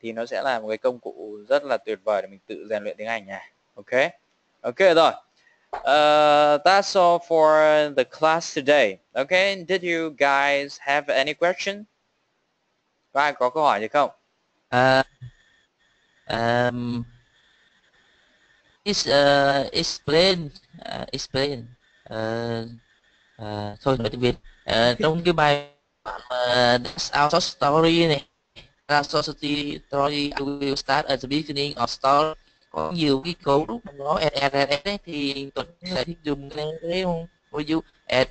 [SPEAKER 1] thì nó sẽ là một cái công cụ rất là tuyệt vời để mình tự rèn luyện tiếng Anh nha. Ok, ok rồi. That's all for the class today. Okay, did you guys have any question? Có ai có câu hỏi gì không?
[SPEAKER 3] Explain thôi nói tiếng Việt. Trong cái bài that's our short story này, short story will start at the beginning of story, có nhiều cái cấu trúc mà nó ấy, thì Tuấn lại thích dùng cái không? Will you add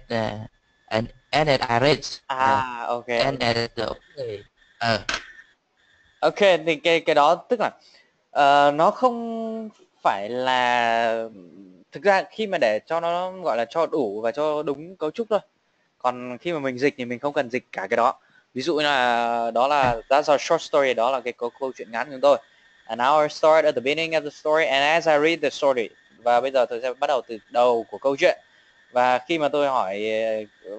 [SPEAKER 3] an arrange
[SPEAKER 1] Ok.
[SPEAKER 3] and add
[SPEAKER 1] Ok, thì cái đó tức là nó không phải là, thực ra khi mà để cho nó gọi là cho đủ và cho đúng cấu trúc thôi. Còn khi mà mình dịch thì mình không cần dịch cả cái đó. Ví dụ như là đó là that's our short story, đó là cái câu chuyện ngắn của chúng tôi. And now I start at the beginning of the story and as I read the story. Và bây giờ tôi sẽ bắt đầu từ đầu của câu chuyện. Và khi mà tôi hỏi,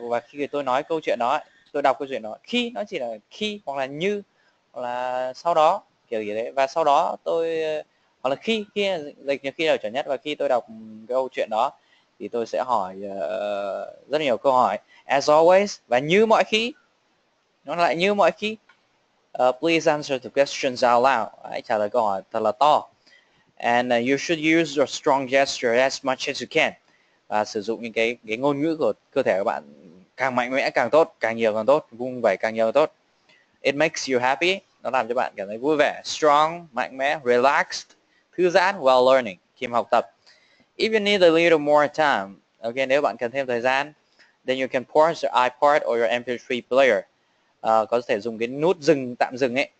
[SPEAKER 1] và khi tôi nói câu chuyện đó, tôi đọc câu chuyện đó, khi nó chỉ là khi hoặc là như hoặc là sau đó kiểu gì đấy, và sau đó tôi hoặc là khi dịch như khi là chuẩn nhất, và khi tôi đọc cái câu chuyện đó thì tôi sẽ hỏi rất nhiều câu hỏi as always, và như mọi khi nó lại như mọi khi. Please answer the questions out loud. Hãy trả lời câu hỏi thật là to. And you should use your strong gesture as much as you can. Và sử dụng những cái ngôn ngữ của cơ thể của bạn càng mạnh mẽ càng tốt, càng nhiều càng tốt, vung vẩy càng nhiều càng tốt. It makes you happy. Nó làm cho bạn cảm thấy vui vẻ. Strong, mạnh mẽ, relaxed, thư giãn while learning, khi mà học tập. If you need a little more time, okay, nếu bạn cần thêm thời gian, then you can pause your iPod or your MP3 player. Có thể dùng cái nút tạm dừng ấy.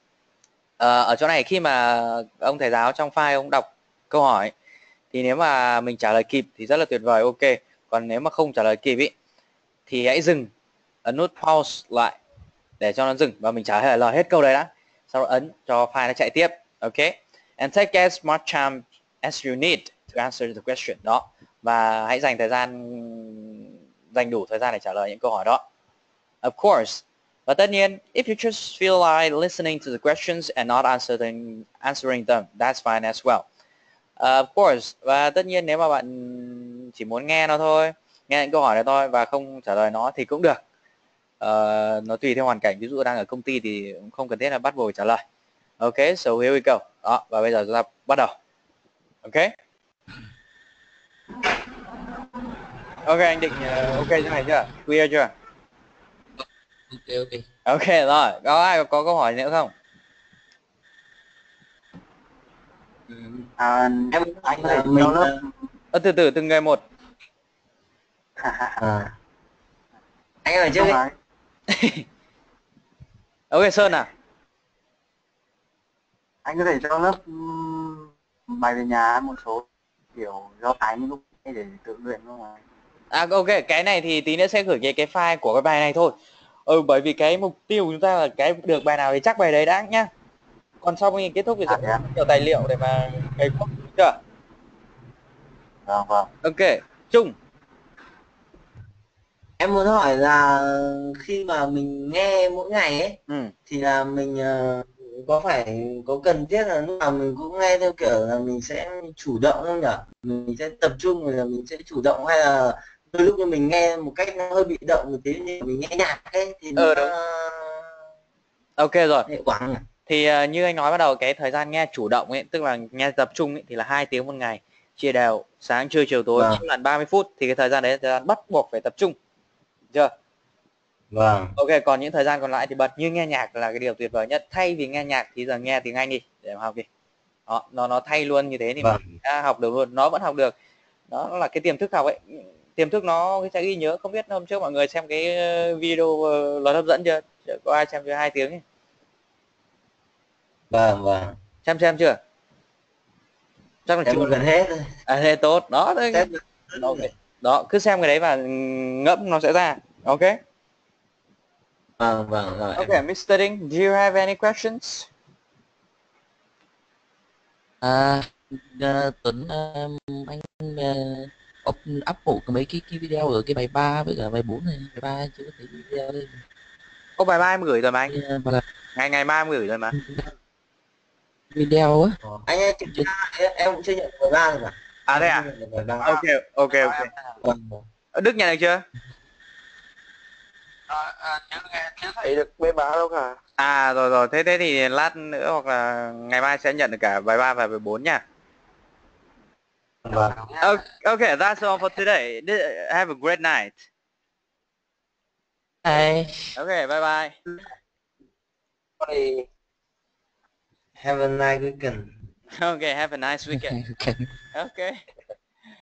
[SPEAKER 1] Ở chỗ này khi mà ông thầy giáo trong file ông đọc câu hỏi thì nếu mà mình trả lời kịp thì rất là tuyệt vời, ok. Còn nếu mà không trả lời kịp ý, thì hãy dừng, ấn nút pause lại để cho nó dừng và mình trả lời hết câu đấy đã, sau đó ấn cho file nó chạy tiếp, ok. And take as much time as you need to answer the question. Đó, và hãy dành đủ thời gian để trả lời những câu hỏi đó. Of course. Và tất nhiên, if you just feel like listening to the questions and not answering them, that's fine as well. Of course. Và tất nhiên nếu mà bạn chỉ muốn nghe nó thôi, nghe những câu hỏi này thôi và không trả lời nó thì cũng được. Nó tùy theo hoàn cảnh. Ví dụ đang ở công ty thì cũng không cần thiết là bắt buộc trả lời. Ok, so here we go. Đó, và bây giờ chúng ta bắt đầu. Ok. Ok, anh Định, ok thế này chưa? Clear chưa?
[SPEAKER 3] Ok.
[SPEAKER 1] Ok rồi, có ai có câu hỏi nữa không?
[SPEAKER 4] Anh có thể
[SPEAKER 2] mình
[SPEAKER 4] cho lớp
[SPEAKER 1] Từ từ từng người một.
[SPEAKER 2] anh hỏi trước
[SPEAKER 4] không
[SPEAKER 2] đi.
[SPEAKER 1] Ok, Sơn à?
[SPEAKER 4] anh có thể cho lớp bài về nhà một số kiểu do thái những lúc để tự luyện không ạ?
[SPEAKER 1] Ok, cái này thì tí nữa sẽ gửi cái file của cái bài này thôi. Bởi vì cái mục tiêu của chúng ta là cái được bài nào thì chắc bài đấy đã nhá. Còn sau khi kết thúc thì sẽ có nhiều tài liệu để mà cày cuốc, chưa?
[SPEAKER 4] Vâng.
[SPEAKER 1] Ok, Trung.
[SPEAKER 2] Em muốn hỏi là khi mà mình nghe mỗi ngày ấy thì là mình có phải có cần thiết là lúc nào mình cũng nghe theo kiểu là mình sẽ chủ động không nhỉ? Mình sẽ tập trung rồi là mình sẽ chủ động, hay là đôi lúc mình nghe một cách nó hơi bị động một tí, như mình nghe nhạc ấy thì nó
[SPEAKER 1] Đúng. Ok rồi.
[SPEAKER 2] hiệu quả không nhỉ?
[SPEAKER 1] Thì như anh nói ban đầu, cái thời gian nghe chủ động ấy, tức là nghe tập trung ấy, thì là 2 tiếng một ngày, chia đều sáng trưa chiều tối, mỗi lần 30 phút, thì cái thời gian đấy là thời gian bắt buộc phải tập trung, chưa?
[SPEAKER 2] Vâng.
[SPEAKER 1] Ok, còn những thời gian còn lại thì bật, như nghe nhạc là cái điều tuyệt vời nhất. Thay vì nghe nhạc thì giờ nghe tiếng Anh đi để mà học đi. Đó, nó thay luôn như thế thì mình đã học được luôn, nó vẫn học được. Đó là cái tiềm thức học ấy. Tiềm thức nó sẽ ghi nhớ. Không biết hôm trước mọi người xem cái video luật hấp dẫn chưa? Có ai xem chưa? 2 tiếng ấy.
[SPEAKER 2] Vâng.
[SPEAKER 1] Xem chưa? Chắc là
[SPEAKER 2] Em
[SPEAKER 1] chưa.
[SPEAKER 2] gần hết rồi.
[SPEAKER 1] Thế tốt. Đó, ok. Đó, cứ xem cái đấy và ngẫm nó sẽ ra. Ok.
[SPEAKER 2] Vâng rồi.
[SPEAKER 1] Okay, Mr. Ding, do you have any questions?
[SPEAKER 3] Tuấn, anh up một mấy cái video ở cái bài 3 với cả bài 4 này. Bài 3 anh chưa có thấy video đây.
[SPEAKER 1] Có bài mai em gửi rồi mà anh.
[SPEAKER 3] Là
[SPEAKER 1] Ngày mai em gửi rồi mà.
[SPEAKER 3] video á.
[SPEAKER 2] Anh ơi, em cũng chưa nhận bài 3 rồi mà.
[SPEAKER 1] Thế à? Ok. Đức nhận được chưa?
[SPEAKER 6] Chưa thấy được B3 đâu cả.
[SPEAKER 1] Rồi. Thế thì lát nữa hoặc là ngày mai sẽ nhận được cả bài 3 và bài 4 nha.
[SPEAKER 2] Vâng.
[SPEAKER 1] Okay, that's all for today. Have a great night.
[SPEAKER 3] Bye.
[SPEAKER 1] Okay, bye bye.
[SPEAKER 6] Bye.
[SPEAKER 2] Have a nice weekend.
[SPEAKER 1] Okay, have a nice weekend. Okay.